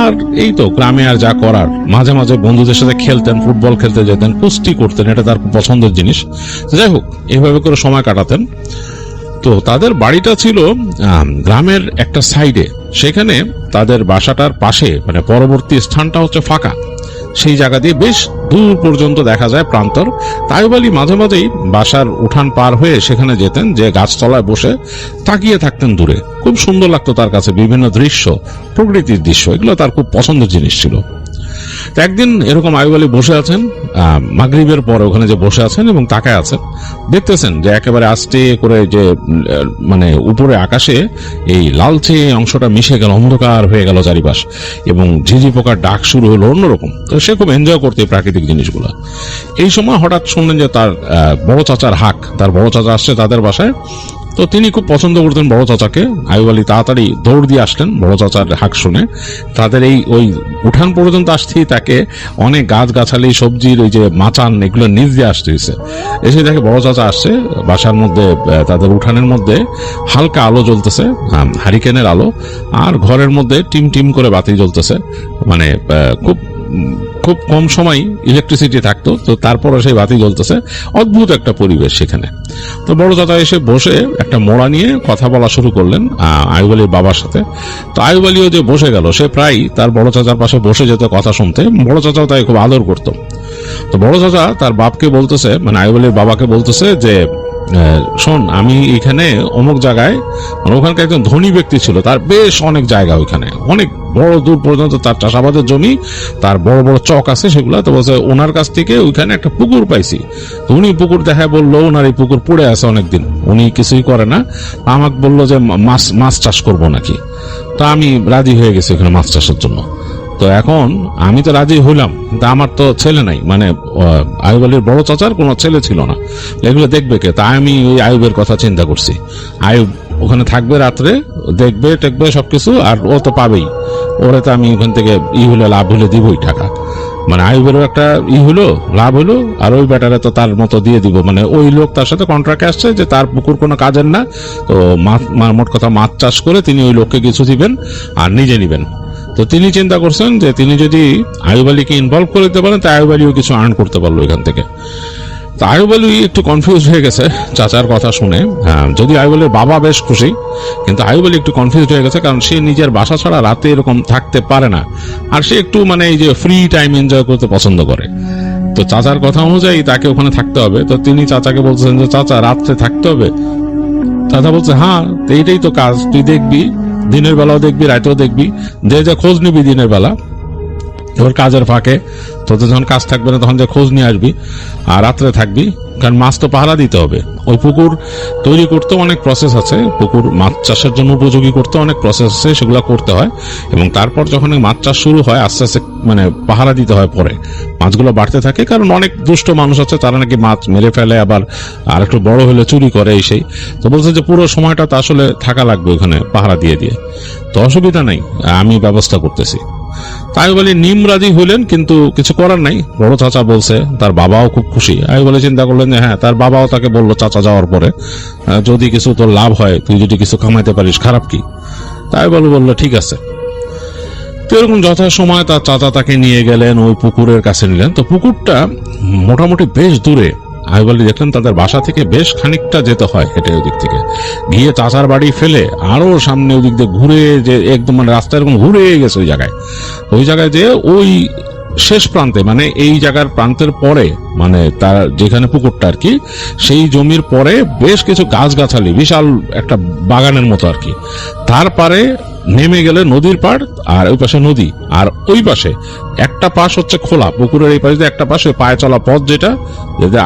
আর এই তো গ্রামে আর যা করার, মাঝে মাঝে বন্ধুদের সাথে খেলতেন, ফুটবল খেলতে যেতেন, কুস্তি করতেন, এটা তার খুব পছন্দের জিনিস। যাই হোক, এইভাবে করে সময় কাটাতেন। তো তাদের বাড়িটা ছিল গ্রামের একটা সাইডে, সেখানে তাদের বাসাটার পাশে মানে পরবর্তী স্থানটা হচ্ছে ফাঁকা, সেই জায়গা দিয়ে বেশ দূর পর্যন্ত দেখা যায় প্রান্তর। আয়ুব আলী মাঝে মাঝেই বাসার উঠান পার হয়ে সেখানে যেতেন, যে গাছতলায় বসে তাকিয়ে থাকতেন দূরে। খুব সুন্দর লাগতো তার কাছে বিভিন্ন দৃশ্য, প্রকৃতির দৃশ্য, এগুলো তার খুব পছন্দের জিনিস ছিল। তো একদিন এরকম আয়ুব আলী বসে আছেন, মাগরিবের পরে ওখানে যে বসে আছেন এবং তাকায় আছেন, দেখতেছেন যে একেবারে আস্তে করে যে মানে উপরে আকাশে এই লালচে অংশটা মিশে গেল, অন্ধকার হয়ে গেল চারিপাশ, এবং ঝিঝি পোকার ডাক শুরু হলো অন্যরকম। তো সে খুব এনজয় করতে প্রাকৃতিক জিনিসগুলো। এই সময় হঠাৎ শুনলেন যে তার বড় চাচার হাক, তার বড় চাচা আসছে তাদের বাসায়। তো তিনি খুব পছন্দ করতেন বড় চাচাকে। আয়ুব আলী তাড়াতাড়ি দৌড় দিয়ে আসলেন বড় চাচার হাক শুনে। তাদের এই ওই উঠান পর্যন্ত আসতেই তাকে অনেক গাছগাছালি, সবজির ওই যে মাচান, এগুলো নিচ দিয়ে আসতে হয়েছে। এসে দেখে বড় চাচা আসছে, বাসার মধ্যে তাদের উঠানের মধ্যে হালকা আলো জ্বলতেছে, হারিকেনের আলো, আর ঘরের মধ্যে টিম টিম করে বাতি জ্বলতেছে। মানে খুব খুব কম সময় ইলেকট্রিসিটি থাকতো, তো তারপরে সেই বাতি জ্বলতেছে। অদ্ভুত একটা পরিবেশ সেখানে। তো বড় চাচা এসে বসে একটা মোড়া নিয়ে কথা বলা শুরু করলেন আয়ুব আলীর বাবার সাথে। তো আয়ুব আলীও যে বসে গেল, সে প্রায় তার বড় চাচার পাশে বসে যেত কথা শুনতে। বড় চাচাও তাই খুব আদর করত। তো বড় চাচা তার বাপকে বলতেছে, মানে আয়ুব আলীর বাবাকে বলতেছে যে, শোন, আমি এখানে অমুক জায়গায়, মানে ওখানকার একজন ধনী ব্যক্তি ছিল, তার বেশ অনেক জায়গা, ওইখানে অনেক বড় দূর পর্যন্ত তার চাষাবাদের জমি, তার বড় বড় চক আছে সেগুলা। তো বলছে ওনার কাছ থেকে ওইখানে একটা পুকুর পাইছি। তো উনি পুকুর দেখায় বললো ওনার এই পুকুর পড়ে আছে অনেকদিন, উনি কিছুই করে না। আমাকে বললো যে মাছ চাষ করবো নাকি। তা আমি রাজি হয়ে গেছি ওখানে মাছ চাষের জন্য। তো এখন আমি তো রাজি হইলাম, কিন্তু আমার তো ছেলে নাই, মানে আয়ুব আলীর বড় চাচার কোনো ছেলে ছিল না, এগুলো দেখবে কে? তাই আমি ওই আয়ুবের কথা চিন্তা করছি। আয়ুব ওখানে থাকবে রাত্রে, দেখবে টেকবে সবকিছু, আর ও তো পাবেই। ওরে তো আমি ওখান থেকে হলে লাভ হলে দিবই টাকা। মানে আয়ুবেরও একটা হলো, লাভ হলো, আর ওই ব্যাটারে তো তার মতো দিয়ে দিব। মানে ওই লোক তার সাথে কন্ট্রাক্টে আসছে যে তার পুকুর কোনো কাজের না, তো মোট কথা মাছ চাষ করে তিনি ওই লোককে কিছু দিবেন আর নিজে নিবেন। তো তিনি চিন্তা করছেন যে তিনি যদি আয়ুব আলীকে ইনভলভ করে দিতে পারেন, তাই আয়ুব আলীও কিছু আর্ন করতে পারলো এখান থেকে। তো আয়ুব আলী একটু কনফিউজ হয়ে গেছে চাচার কথা শুনে। যদি আয়ুব আলীর বাবা বেশ খুশি, কিন্তু আয়ুব আলী একটু কনফিউজ হয়ে গেছে, কারণ সে নিজের বাসা ছাড়া রাতে এরকম থাকতে পারে না, আর সে একটু মানে এই যে ফ্রি টাইম এনজয় করতে পছন্দ করে। তো চাচার কথা অনুযায়ী তাকে ওখানে থাকতে হবে। তো তিনি চাচাকে বলছেন যে, চাচা রাত্রে থাকতে হবে? চাচা বলছে, হ্যাঁ, এইটাই তো কাজ, তুই দেখবি, দিনের বেলাও দেখবি, রাতেও দেখবি, যে খোঁজ নিবি দিনের বেলা, তোর কাজের ফাঁকে তোদের যখন কাজ থাকবে না তখন যে খোঁজ নিয়ে আসবি, আর রাত্রে থাকবি, কারণ মাছ তো পাহারা দিতে হবে। ওই পুকুর তৈরি করতে অনেক প্রসেস আছে, পুকুর মাছ চাষের জন্য উপযোগী করতে অনেক প্রসেস আছে, সেগুলো করতে হয়। এবং তারপর যখন মাছ চাষ শুরু হয়, আস্তে আস্তে মানে পাহারা দিতে হয়, পরে মাছগুলো বাড়তে থাকে, কারণ অনেক দুষ্ট মানুষ আছে, তারা নাকি মাছ মেরে ফেলে, আবার আর একটু বড় হলে চুরি করে এই সেই। তো বলছে যে পুরো সময়টা তো আসলে থাকা লাগবে ওখানে পাহারা দিয়ে দিয়ে। তো অসুবিধা নাই, আমি ব্যবস্থা করতেছি। আয়ুব আলী নিম রাজি হইলেন, কিন্তু কিছু করার নাই। বড় চাচা বলছে, তার বাবাও খুব খুশি। আয়ুব আলী চিন্তা করলেন যে হ্যাঁ, তার বাবাও তাকে বললো চাচা যাওয়ার পরে, যদি কিছু তোর লাভ হয়, তুই যদি কিছু কামাইতে পারিস, খারাপ কি? আয়ুব আলী বললো ঠিক আছে। তো এরকম যথাসময় তার চাচা তাকে নিয়ে গেলেন, ওই পুকুরের কাছে নিলেন। তো পুকুরটা মোটামুটি বেশ দূরে। আয়ুব আলী দেখলেন তাদের বাসা থেকে বেশ খানিকটা যেতে হয় হেঁটে, ওই দিক থেকে গিয়ে চাচার বাড়ি ফেলে আরো সামনে ওই দিক দিয়ে ঘুরে, যে একদম মানে রাস্তা এরকম ঘুরে গেছে ওই জায়গায় যে ওই শেষ প্রান্তে, মানে এই জায়গার প্রান্তের পরে, মানে তার যেখানে পুকুরটা আর কি, সেই জমির পরে বেশ কিছু গাছগাছালি, বিশাল একটা বাগানের মতো আর কি। তার পারে নেমে গেলে নদীর পাড়, আর ওই পাশে নদী, আর ওই পাশে একটা পাশ হচ্ছে খোলা, পুকুরের এই পাশে একটা পাশে পায়ে চলা পথ যেটা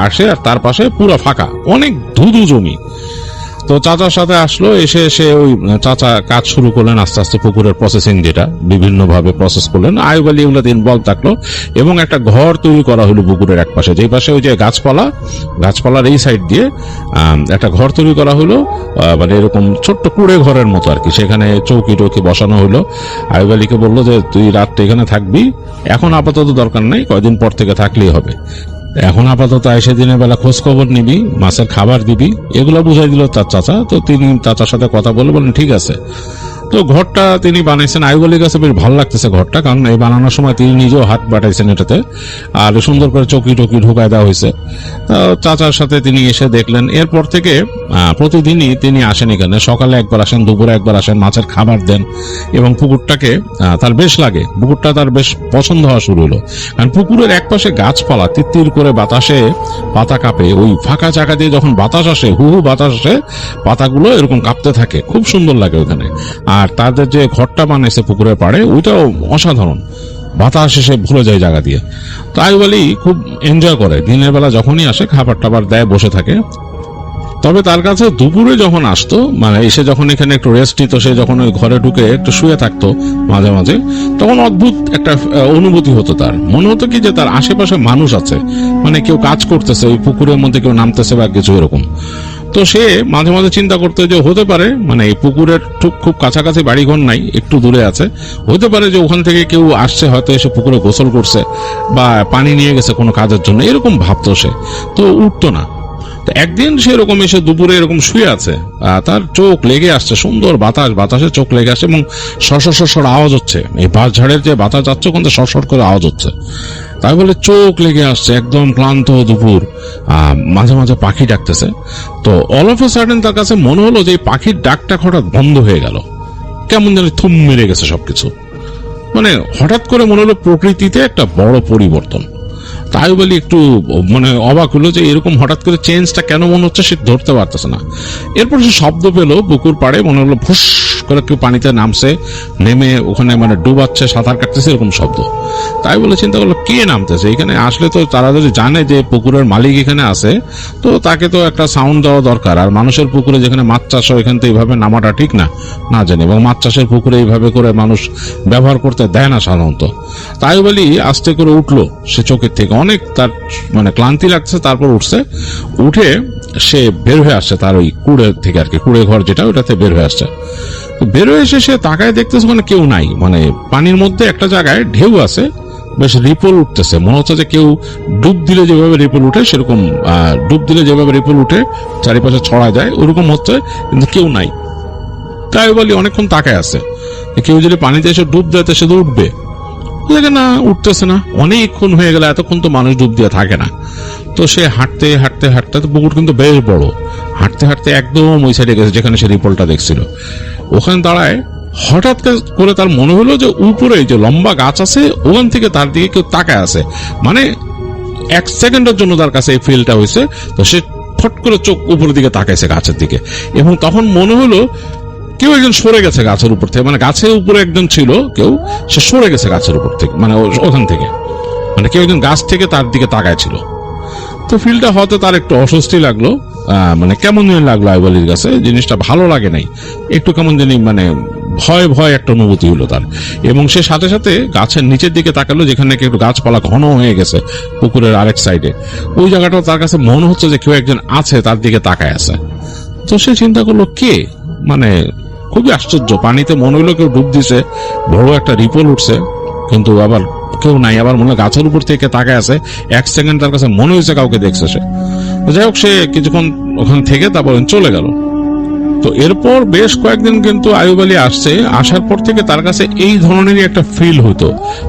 আসে, আর তার পাশে পুরো ফাঁকা, অনেক ধুধু জমি। তো চাচার সাথে আসলো, এসে ওই চাচা কাজ শুরু করলেন আস্তে আস্তে, পুকুরের প্রসেসিং যেটা বিভিন্ন ভাবে প্রসেস করলেন। আয়ুব আলী এগুলোতে ইনভলভ থাকলো এবং একটা ঘর তৈরি করা হলো পুকুরের এক পাশে, যেই পাশে ওই যে গাছপালার এই সাইড দিয়ে একটা ঘর তৈরি করা হলো, মানে এরকম ছোট্ট কুড়ে ঘরের মতো আর কি। সেখানে চৌকি টৌকি বসানো হলো। আয়ুব আলীকে বললো যে তুই রাতটা এখানে থাকবি, এখন আপাতত দরকার নেই, কয়দিন পর থেকে থাকলেই হবে, এখন আপাতত এসে দিনের বেলা খোঁজ খবর নিবি, মাছের খাবার দিবি, এগুলো বুঝাই দিল তার চাচা। তো তিনি চাচার সাথে কথা বলেন ঠিক আছে। তো ঘরটা তিনি বানাইছেন, আয়ুব আলীর কাছে বেশ ভালো লাগতেছে ঘরটা, কারণ এই বানানোর সময় তিনি নিজেও হাত বাটাইছেন এটাতে, আর সুন্দর করে চৌকি টকি ঢুকায় দেওয়া হয়েছে। চাচার সাথে তিনি এসে দেখলেন। এরপর থেকে প্রতিদিনই তিনি আসেন এখানে, সকালে একবার আসেন, দুপুরে একবার আসেন, মাছের খাবার দেন, এবং পুকুরটাকে তার বেশ লাগে, পুকুরটা তার বেশ পছন্দ হওয়া শুরু হলো। কারণ পুকুরের এক পাশে গাছপালা, তিত্তির করে বাতাসে পাতা কাঁপে, ওই ফাঁকা জায়গা দিয়ে যখন বাতাস আসে, হু হু বাতাস আসে, পাতাগুলো এরকম কাঁপতে থাকে, খুব সুন্দর লাগে ওখানে। আর তাদের যে ঘরটা বানাইছে পুকুরের পাড়ে, ওইটাও অসাধারণ, বাতাস এসে ভুলে যায় জায়গা দিয়ে। তো আয়ুব আলী খুব এনজয় করে, দিনের বেলা যখনই আসে খাবার টাবার দেয়, বসে থাকে। তবে তার কাছে দুপুরে যখন আসতো, মানে এসে যখন এখানে একটু রেস্ট নিত, সে যখন ওই ঘরে ঢুকে একটু শুয়ে থাকতো মাঝে মাঝে, তখন অদ্ভুত একটা অনুভূতি হতো, তার মনে হতো কি যে তার আশেপাশে মানুষ আছে, মানে কেউ কাজ করতেছে, ওই পুকুরের মধ্যে কেউ নামতেছে বা কিছু এরকম। তো সে মাঝে মাঝে চিন্তা করতে যে হতে পারে, মানে এই পুকুরের খুব কাছাকাছি বাড়িঘর নাই, একটু দূরে আছে, হতে পারে যে ওখান থেকে কেউ আসছে, হয়তো এসে পুকুরে গোসল করছে বা পানি নিয়ে গেছে কোনো কাজের জন্য, এরকম ভাবতো সে। তো উঠতো না। একদিন সে এরকম এসে দুপুরে এরকম শুয়ে আছে, তার চোখ লেগে আসছে, সুন্দর বাতাসে চোখ লেগে আসছে, এবং সর আওয়াজ হচ্ছে, এই বাঁশ ঝাড়ের যে বাতাস যাচ্ছে ওখান থেকে সর করে আওয়াজ হচ্ছে। তাই বলে চোখ লেগে আসছে, একদম ক্লান্ত দুপুর, মাঝে মাঝে পাখি ডাকতেছে। তো অল অফ এ সাডেন তার কাছে মনে হলো যে এই পাখির ডাকটা হঠাৎ বন্ধ হয়ে গেল, কেমন যেন থুম মেরে গেছে সবকিছু, মানে হঠাৎ করে মনে হলো প্রকৃতিতে একটা বড় পরিবর্তন। তাই বলি একটু মানে অবাক হলো যে এরকম হঠাৎ করে চেঞ্জটা কেন মনে হচ্ছে সে ধরতে পারতেছে না। এরপর সে শব্দ পেলো পুকুর পাড়ে, মনে হলো ফুস করে কেউ পানিতে নামছে, নেমে ওখানে মানে ডুবাচ্ছে, সাঁতার কাটতেছে, এরকম শব্দ। তাই বলে চিন্তা করলো কে নামতেছে এখানে, আসলে তো তারা যদি জানে যে পুকুরের মালিক এখানে আছে, তো তাকে তো একটা সাউন্ড দেওয়া দরকার। আর মানুষের পুকুরে যেখানে মাছ চাষ হয়, এখান থেকে এইভাবে নামাটা ঠিক না জানি, এবং মাছ চাষের পুকুরে এইভাবে করে মানুষ ব্যবহার করতে দেয় না সাধারণত। তাই বলি আস্তে করে উঠলো সে চোখের থেকে, অনেক তার মানে ক্লান্তি লাগছে, তারপর উঠে সে বের হয়ে আসছে তার ওই কুড়ে থেকে আর কি, কুড়ে ঘর যেটা, ওটাতে বের হয়ে আসছে। বের হয়ে এসে সে তাকায় দেখতেছে মানে কেউ নাই, মানে পানির মধ্যে একটা জায়গায় ঢেউ আছে, বেশ রিপল উঠতেছে, মনে হচ্ছে যে কেউ ডুব দিলে যেভাবে রিপল উঠে সেরকম, ডুব দিলে যেভাবে রিপল উঠে চারিপাশে ছড়া যায় ওরকম হচ্ছে, কিন্তু কেউ নাই। তাই বলি অনেকক্ষণ তাকায় আছে, কেউ যদি পানিতে এসে ডুব দেয় সে তো উঠবে, না উঠতেছে না, অনেকক্ষণ হয়ে গেল, এতক্ষণ তো মানুষ ডুব দিয়ে থাকে না। তো সে হাঁটতে হাঁটতে তো পুকুর কিন্তু বেশ বড়, হাঁটতে হাঁটতে একদম ওই সাইডে গেছে যেখানে সে রিপোর্টটা দেখছিল। ওখানে দাঁড়ায় হঠাৎ করে তার মনে হলো যে উপরে যে লম্বা গাছ আছে ওখান থেকে তার দিকে কেউ তাকায় আছে, মানে এক সেকেন্ডের জন্য তার কাছে এই ফিলটা হয়েছে। তো সে ফট করে চোখ উপরের দিকে তাকাইছে গাছের দিকে, এবং তখন মনে হলো কেউ একজন সরে গেছে গাছের উপর থেকে, মানে গাছের উপরে একজন ছিল কেউ, সে সরে গেছে গাছের উপর থেকে, মানে ওখান থেকে, মানে কেউ একজন গাছ থেকে তার দিকে তাকায় ছিল। তো ফিলটা হতে তার একটু অস্বস্তি লাগলো, মানে কেমন যেন লাগলো আয়ুব আলীর কাছে, জিনিসটা ভালো লাগে নাই, একটু কেমন জানি মানে ভয় একটা অনুভূতি হলো তার। এবং সে সাথে সাথে গাছের নিচের দিকে তাকালো, যেখানে একটু গাছপালা ঘন হয়ে গেছে পুকুরের আরেক সাইডে, ওই জায়গাটা তার কাছে মনে হচ্ছে যে কেউ একজন আছে তার দিকে তাকায় আছে। তো সে চিন্তা করলো কে, মানে খুবই আশ্চর্য, পানিতে মনে হলো কেউ ডুব দিছে, বড় একটা রিপল উঠছে, কিন্তু আবার কেউ নাই, আবার মনে হয় গাছের উপর থেকে তাকায় আছে। এক সেকেন্ড তার কাছে মনে হয়েছে কাউকে দেখছে সে। যাই হোক, সে কিছুক্ষণ ওখান থেকে তারপর চলে গেল। তো এরপর বেশ কয়েকদিন কিন্তু আয়ুব আলী আসার পর থেকে তার কাছে এই ধরনেরই একটা ফিল হতো।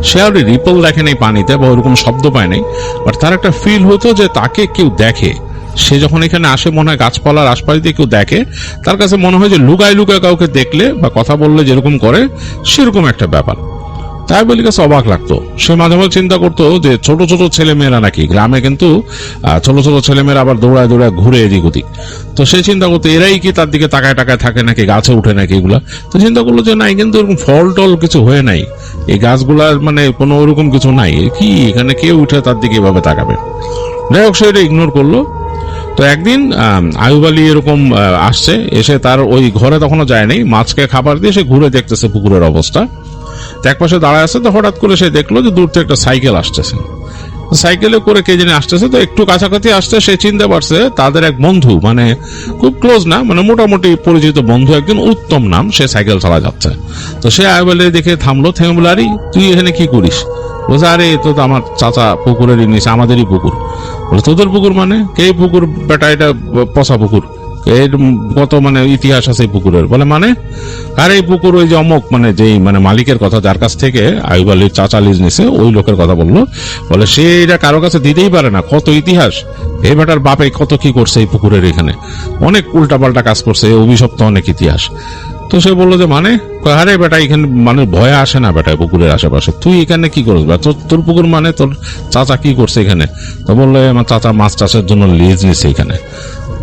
সে আর রিপল দেখে নাই পানিতে বা ওরকম শব্দ পায় নাই, বাট তার একটা ফিল হতো যে তাকে কেউ দেখে। সে যখন এখানে আসে মনে হয় গাছপালার আশপাশ দিয়ে কেউ দেখে, তার কাছে মনে হয় যে লুকায় কাউকে দেখলে বা কথা বললে যেরকম করে সেরকম একটা ব্যাপার। তাই বলি কাছে অবাক লাগতো। সে মাঝে মাঝে চিন্তা করতো যে ছোট ছোট ছেলে মেয়েরা নাকি গ্রামে কিন্তু ছোট ছোট ছেলে মেয়েরা আবার দৌড়ায় দৌড়ায় ঘুরে এদিক ওদিক। তো সে চিন্তা করতো এরাই কি তার দিকে তাকায় টাকায় থাকে নাকি, গাছে উঠে নাকি এগুলা। তো চিন্তা করলো যে নাই, কিন্তু এরকম ফল টল কিছু হয়ে নাই, এই গাছগুলার মানে কোনো ওরকম কিছু নাই, কি এখানে কেউ উঠে তার দিকে এভাবে তাকাবে। যাই হোক, সে এটা ইগনোর করলো। তো একদিন আয়ুব আলী এরকম আসছে, এসে তার ওই ঘরে তখনও যায় নাই, মাছকে খাবার দিয়ে সে ঘুরে দেখতেছে পুকুরের অবস্থা। এক পাশে দাঁড়ায় আছে, তো হঠাৎ করে সে দেখলো যে দূর থেকে একটা সাইকেল আসতেছে, সাইকেলে করে কে জানি আসতেছে। তো একটু কাছাকাছি আসতে সে চিনতে পারছে তাদের এক বন্ধু, মানে খুব ক্লোজ না, মানে মোটামুটি পরিচিত বন্ধু একজন, উত্তম নাম, সে সাইকেল চালা যাচ্ছে। তো সে আয়ুব আলী দেখে থামলো, থেমে বলে আরে তুই এখানে কি করিস? বলছে আরে তো আমার চাচা পুকুরের নিচে, আমাদেরই পুকুর। বলে তোদের পুকুর মানে? কে পুকুর বেটা? এটা পচা পুকুর, এর কত মানে ইতিহাস আছে এই পুকুরের। বলে মানে? আর এই পুকুর ওই যে অমক, মানে যেই মানে মালিকের কথা, যার কাছ থেকে আয়ুব আলীর চাচা লিজ নিছে, ওই লোকের কথা বললো। বলে সে এটা কারো কাছে দিতেই পারে না, কত ইতিহাস, এই বেটার বাপে কত কি করছে এই পুকুরের, এখানে অনেক উল্টাপাল্টা কাজ করছে, অভিশপ্ত অনেক ইতিহাস। তো সে বললো যে মানে? আরে বেটা এখানে মানে ভয়ে আসে না বেটা পুকুরের আশেপাশে, তুই এখানে কি করিস? তোর পুকুর মানে তোর চাচা কি করছে এখানে? তো বললো আমার চাচা মাছ চাষের জন্য লিজ নিছে এখানে।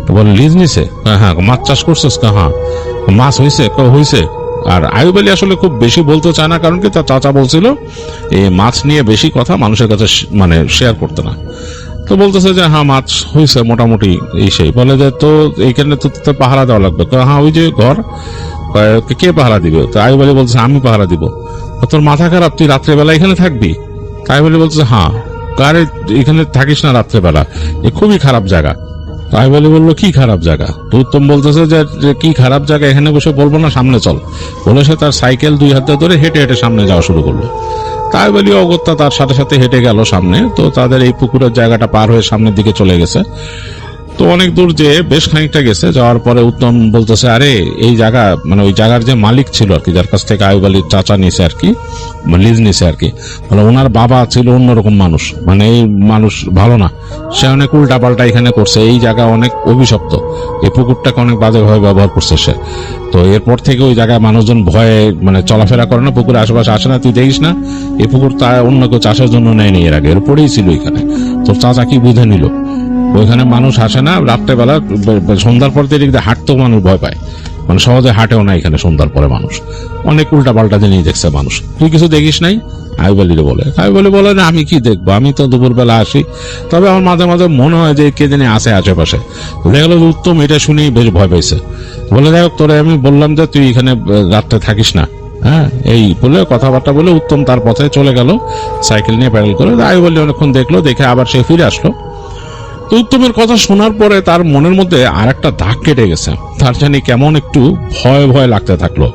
তো বলে লিজ নিছে? হ্যাঁ, মাছ চাষ করছিস? হ্যাঁ। মাছ হয়েছে? হয়েছে। আর আয়ুব আলী আসলে খুব বেশি বলতে চায় না, কারণ কি তার চাচা বলছিল এই মাছ নিয়ে বেশি কথা মানুষের কাছে মানে শেয়ার করতে না। তো বলতেছে যে হ্যাঁ মাছ হয়েছে মোটামুটি এই সেই। বলে যে তো এইখানে তো পাহারা দেওয়া লাগবে। হ্যাঁ ওই যে ঘর, কে পাহারা দিবে? তো আয়ুব আলী বলতেছে আমি পাহারা দিব। তোর মাথা খারাপ, তুই রাত্রেবেলা এখানে থাকবি? আয়ুব আলী বলতেছে হ্যাঁ। আরে এখানে থাকিস না রাত্রেবেলা, এ খুবই খারাপ জায়গা। আয়ুব আলী বললো কি খারাপ জায়গা? তো উত্তম বলতেছে যে কি খারাপ জায়গা এখানে বসে বলবো না, সামনে চল। বলে সে তার সাইকেল দুই হাতে ধরে হেঁটে হেঁটে সামনে যাওয়া শুরু করলো। আয়ুব আলী অগত্যা তার সাথে সাথে হেঁটে গেল সামনে। তো তাদের এই পুকুরের জায়গাটা পার হয়ে সামনের দিকে চলে গেছে। তো অনেক দূর যে বেশ খানিকটা গেছে, যাওয়ার পরে উত্তম বলতেছে আরে এই জায়গা মানে ওই জায়গার যে মালিক ছিল আর কি, যার কাছ থেকে আয়ুব আলীর চাচা নিছে আর কি, লিজ নিছে আর কি, মানে ওনার বাবা ছিল অন্যরকম মানুষ, মানে এই মানুষ ভালো না, সে অনেক উল্টা পাল্টা এখানে করছে, এই জায়গা অনেক অভিশপ্ত, এই পুকুরটাকে অনেক বাজেভাবে ব্যবহার করছে সে। তো এরপর থেকে ওই জায়গায় মানুষজন ভয়ে মানে চলাফেরা করে না, পুকুরের আশেপাশে আসে না। তুই দেখিস না এই পুকুর তা অন্য কেউ চাষের জন্য নেয়নি এর আগে, এরপরেই ছিল এখানে। তোর চাচা কি বুঝে নিল, ওইখানে মানুষ আসে না রাত্রেবেলা, সন্ধ্যার পর দিক দিয়ে হাঁটতেও মানুষ ভয় পায়, মানে সহজে হাঁটেও না এখানে সন্ধ্যার পরে মানুষ, অনেক উল্টা পাল্টা জিনিস দেখছে মানুষ। তুই কিছু দেখিস নাই? আয়ুব আলী বলে। আয়ুব আলী বলে না আমি কি দেখবো, আমি তো দুপুরবেলা আসি, তবে আমার মাঝে মাঝে মনে হয় যে কে জানি আসে আশেপাশে। দেখা গেল উত্তম এটা শুনেই বেশ ভয় পাইছে। বলে যাই হোক তোরে আমি বললাম যে তুই এখানে রাত্রে থাকিস না, হ্যাঁ এই বলে কথাবার্তা বলে উত্তম তার পথে চলে গেল সাইকেল নিয়ে প্যাডেল করে। আয়ুব আলী অনেকক্ষণ দেখলো, দেখে আবার সে ফিরে আসলো। তো উত্তমের কথা শোনার পরে তার মনের মধ্যে আর একটা দাগ কেটে গেছে, তার জানি কেমন একটু ভয় ভয় লাগতে থাকলো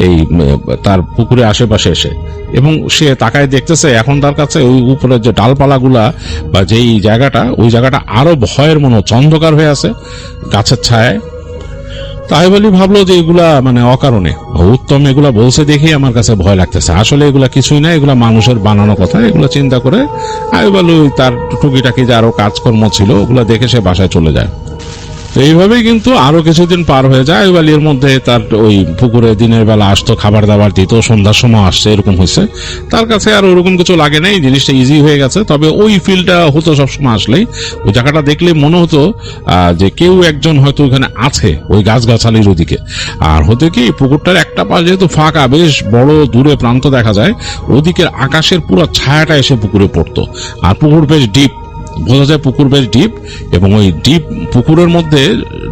এই তার পুকুরের আশেপাশে এসে। এবং সে তাকায় দেখতেছে এখন তার কাছে ওই উপরের যে ডালপালাগুলা বা যেই জায়গাটা, ওই জায়গাটা আরো ভয়ের মনে হচ্ছে, অন্ধকার হয়ে আছে গাছের ছায়ায়। আয়ুব আলী ভাবলো যে এগুলা মানে অকারণে উত্তম এগুলা বলছে দেখেই আমার কাছে ভয় লাগতেছে, আসলে এগুলা কিছুই না, এগুলা মানুষের বানানো কথা। এগুলা চিন্তা করে আয়ুব আলী তার টুকিটাকি যে আরো কাজকর্ম ছিল ওগুলা দেখে সে বাসায় চলে যায়। তো এইভাবেই কিন্তু আরো কিছুদিন পার হয়ে যায়। আয়ুব আলীর মধ্যে তার ওই পুকুরে দিনের বেলা আসতো, খাবার দাবার দিত, সন্ধ্যার সময় আসছে, এরকম হয়েছে। তার কাছে আর ওরকম কিছু লাগে নাই, জিনিসটা ইজি হয়ে গেছে। তবে ওই ফিলটা হতো সবসময় আসলেই, ওই জায়গাটা দেখলে মনে হতো যে কেউ একজন হয়তো ওখানে আছে ওই গাছগাছালির ওদিকে। আর হতে কি পুকুরটার একটা পাশ যেহেতু ফাঁকা, বেশ বড় দূরে প্রান্ত দেখা যায়, ওদিকের আকাশের পুরো ছায়াটা এসে পুকুরে পড়তো। আর পুকুর বেশ ডিপ, বোঝা যায় পুকুর বেশ ডিপ, এবং ওই ডিপ পুকুরের মধ্যে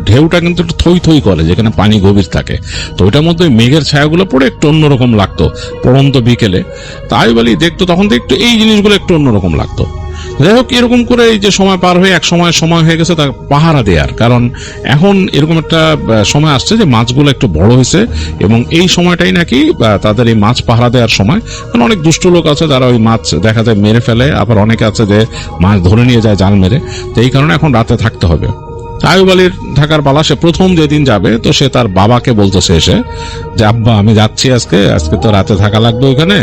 ঢেউটা কিন্তু একটু থই থই করে, যেখানে পানি গভীর থাকে। তো ওইটার মধ্যে মেঘের ছায়াগুলো পড়ে একটু অন্যরকম লাগতো পড়ন্ত বিকেলে। তাই বলি দেখতো তখন তো একটু এই জিনিসগুলো একটু অন্যরকম লাগতো। যাই হোক, এরকম করে এই যে সময় পার হয়ে এক সময় হয়ে গেছে তার পাহারা দেওয়ার, কারণ এখন এরকম একটা সময় আসছে যে মাছগুলো একটু বড় হয়েছে, এবং এই সময়টাই নাকি তাদের এই মাছ পাহারা দেওয়ার সময়। কারণ অনেক দুষ্ট লোক আছে যারা ওই মাছ দেখা যায় মেরে ফেলে, আবার অনেকে আছে যে মাছ ধরে নিয়ে যায় জাল মেরে। তো এই কারণে এখন রাতে থাকতে হবে। আয়ুব আলীর থাকার পালা, সে প্রথম যেদিন যাবে তো সে তার বাবাকে বলতেছে এসে যে আব্বা আমি যাচ্ছি আজকে তো রাতে থাকা লাগবে ওইখানে।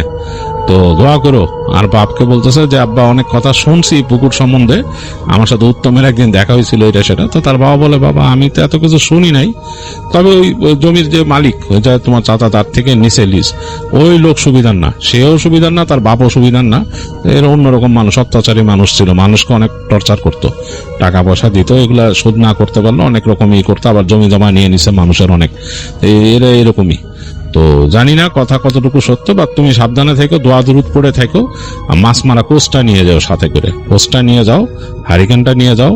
তো দোয়া করো। আর বাপকে বলতেছে যে আব্বা অনেক কথা শুনছি পুকুর সম্বন্ধে, আমার সাথে উত্তমের একদিন দেখা হয়েছিল এটা সেটা। তো তার বাবা বলে, বাবা আমি তো এত কিছু শুনি নাই, তবে ওই জমির যে মালিক হয়ে যায় তোমার চাচা, তার থেকে নিচে লিজ, ওই লোক সুবিধার না, সেও সুবিধার না, তার বাপও সুবিধার না। এর অন্যরকম মানুষ, অত্যাচারী মানুষ ছিল, মানুষকে অনেক টর্চার করতো, টাকা পয়সা দিত, এগুলা শোধ না করতে পারলো অনেক রকম ই করতো, আবার জমি জমা নিয়ে নিছে মানুষের অনেক। এরা এরকমই। তো জানি না কথা কতটুকু সত্য, বা তুমি সাবধানে থেকো, দোয়া দুরুদ পড়ে থেকো, মাছ মারা কোষটা নিয়ে যাও সাথে করে, কোষটা নিয়ে যাও, হারিকেনটা নিয়ে যাও,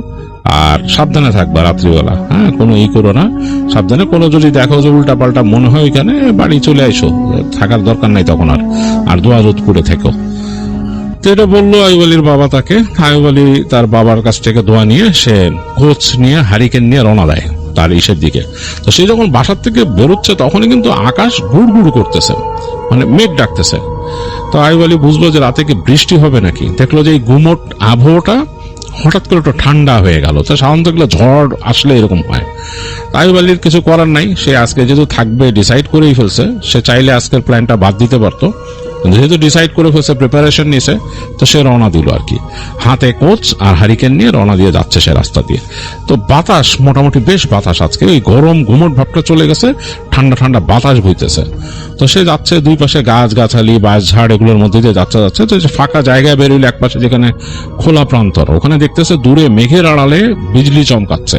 আর সাবধানে থাকবা রাত্রিবেলা। হ্যাঁ, কোনো ই করো না, সাবধানে। কোনো যদি দেখো যে উল্টা পাল্টা মনে হয় ওইখানে, বাড়ি চলে আইসো, থাকার দরকার নাই তখন আর দোয়া দুরুদ পড়ে থেকো। তো এটা বললো আইয়ুব আলীর বাবা তাকে। আইয়ুব আলী তার বাবার কাছ থেকে দোয়া নিয়ে সে কোচ নিয়ে হারিকেন নিয়ে রওনা দেয় তার ইসের দিকে। তো সে যখন বাসার থেকে বেরোচ্ছে তখনই কিন্তু আকাশ গুড় গুড় করতেছে, মানে মেঘ ডাকতেছে। তো আইয়ুব আলী বুঝলো যে রাতে কি বৃষ্টি হবে নাকি। দেখলো যে এই গুমট আবহাওয়াটা হঠাৎ করে একটু ঠান্ডা হয়ে গেল। তো সাধারণত এগুলো ঝড় আসলে এরকম হয়। আইয়ুব আলীর কিছু করার নাই, সে আজকে যেহেতু থাকবে ডিসাইড করেই ফেলছে, সে চাইলে আজকের প্ল্যানটা বাদ দিতে পারতো, যেহেতু ডিসাইড করে ফেলছে, প্রিপারেশন নিছে, তো সে রওনা দিল আর কি, হাতে কোচ আর হারিকেন নিয়ে রওনা দিয়ে যাচ্ছে সে রাস্তা দিয়ে। তো বাতাস মোটামুটি বেশ বাতাস, আজকে ওই গরম গুমট ভাবটা চলে গেছে, ঠান্ডা ঠান্ডা বাতাস বইতেছে। তো সে যাচ্ছে, দুই পাশে গাছ গাছালি বাঁশ ঝাড় এগুলোর মধ্যে দিয়ে যাচ্ছে। তো ফাঁকা জায়গায় বেরোলে এক পাশে যেখানে খোলা প্রান্তর, ওখানে দেখতেছে দূরে মেঘের আড়ালে বিজলি চমকাচ্ছে,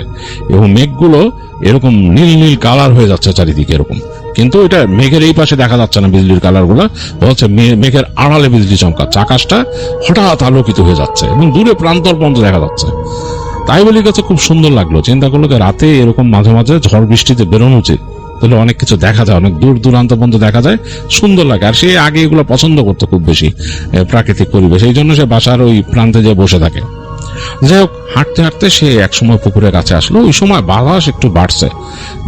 এবং মেঘগুলো এরকম নীল নীল কালার হয়ে যাচ্ছে চারিদিকে এরকম, কিন্তু এটা মেঘের এই পাশে দেখা যাচ্ছে না বিজলির কালার গুলা, হচ্ছে মেঘের আড়ালে বিজলি চমকাচ্ছে, আকাশটা হঠাৎ আলোকিত হয়ে যাচ্ছে এবং দূরে প্রান্তর পর্যন্ত দেখা যাচ্ছে। তাই বলি কাছে খুব সুন্দর লাগলো। চিন্তা করলো যে রাতে এরকম মাঝে মাঝে ঝড় বৃষ্টিতে বেরোনো উচিত, তাহলে অনেক কিছু দেখা যায়, অনেক দূর দূরান্ত পর্যন্ত দেখা যায়, সুন্দর লাগে। আর সে আগে এগুলো পছন্দ করতো খুব বেশি, প্রাকৃতিক পরিবেশ, এই জন্য সে বাসার ওই প্রান্তে যে বসে থাকে। যাই হোক, হাঁটতে হাঁটতে সে একসময় পুকুরের কাছে আসলো। ওই সময় বাতাস একটু বাড়ছে,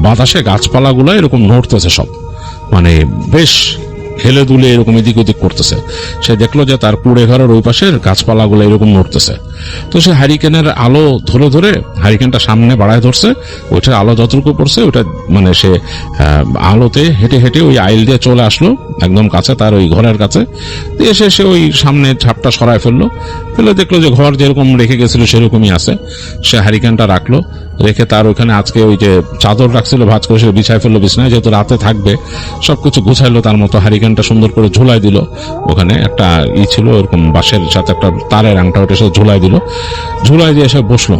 বাতাসে গাছপালাগুলো এরকম নড়তেছে সব, মানে বেশ হেলে দুলে এরকম এদিক ওদিক করতেছে। সে দেখলো যে তার কুড়ে ঘরের ওই পাশের গাছপালাগুলো এরকম নড়তেছে। তো সে হারিকেনের আলো ধরে ধরে হারিকেনটা সামনে বাড়ায় ধরছে, ওইটার আলো যতটুকু পড়ছে ওইটা মানে সে আলোতে হেঁটে হেঁটে ওই আইল দিয়ে চলে আসলো একদম কাছে, তার ওই ঘরের কাছে। এসে সে ওই সামনে ঝাপটা সরায় ফেলে দেখলো যে ঘর যেরকম রেখে গেছিল সেরকমই আছে। সে হারিকেনটা রাখলো, রেখে তার ওইখানে আজকে ওই যে চাদর রাখছিল ভাঁজ করে সে বিছায় ফেললো বিছানায়, যেহেতু রাতে থাকবে সবকিছু গুছাইলো তার মতো। হারিকেনটা সুন্দর করে ঝুলাই দিল, ওখানে একটা ছিল এরকম বাঁশের সাথে একটা তারের আংটা, ওটা সে ঝুলাই দিল, ঝুলাই দিয়ে এসে বসলো।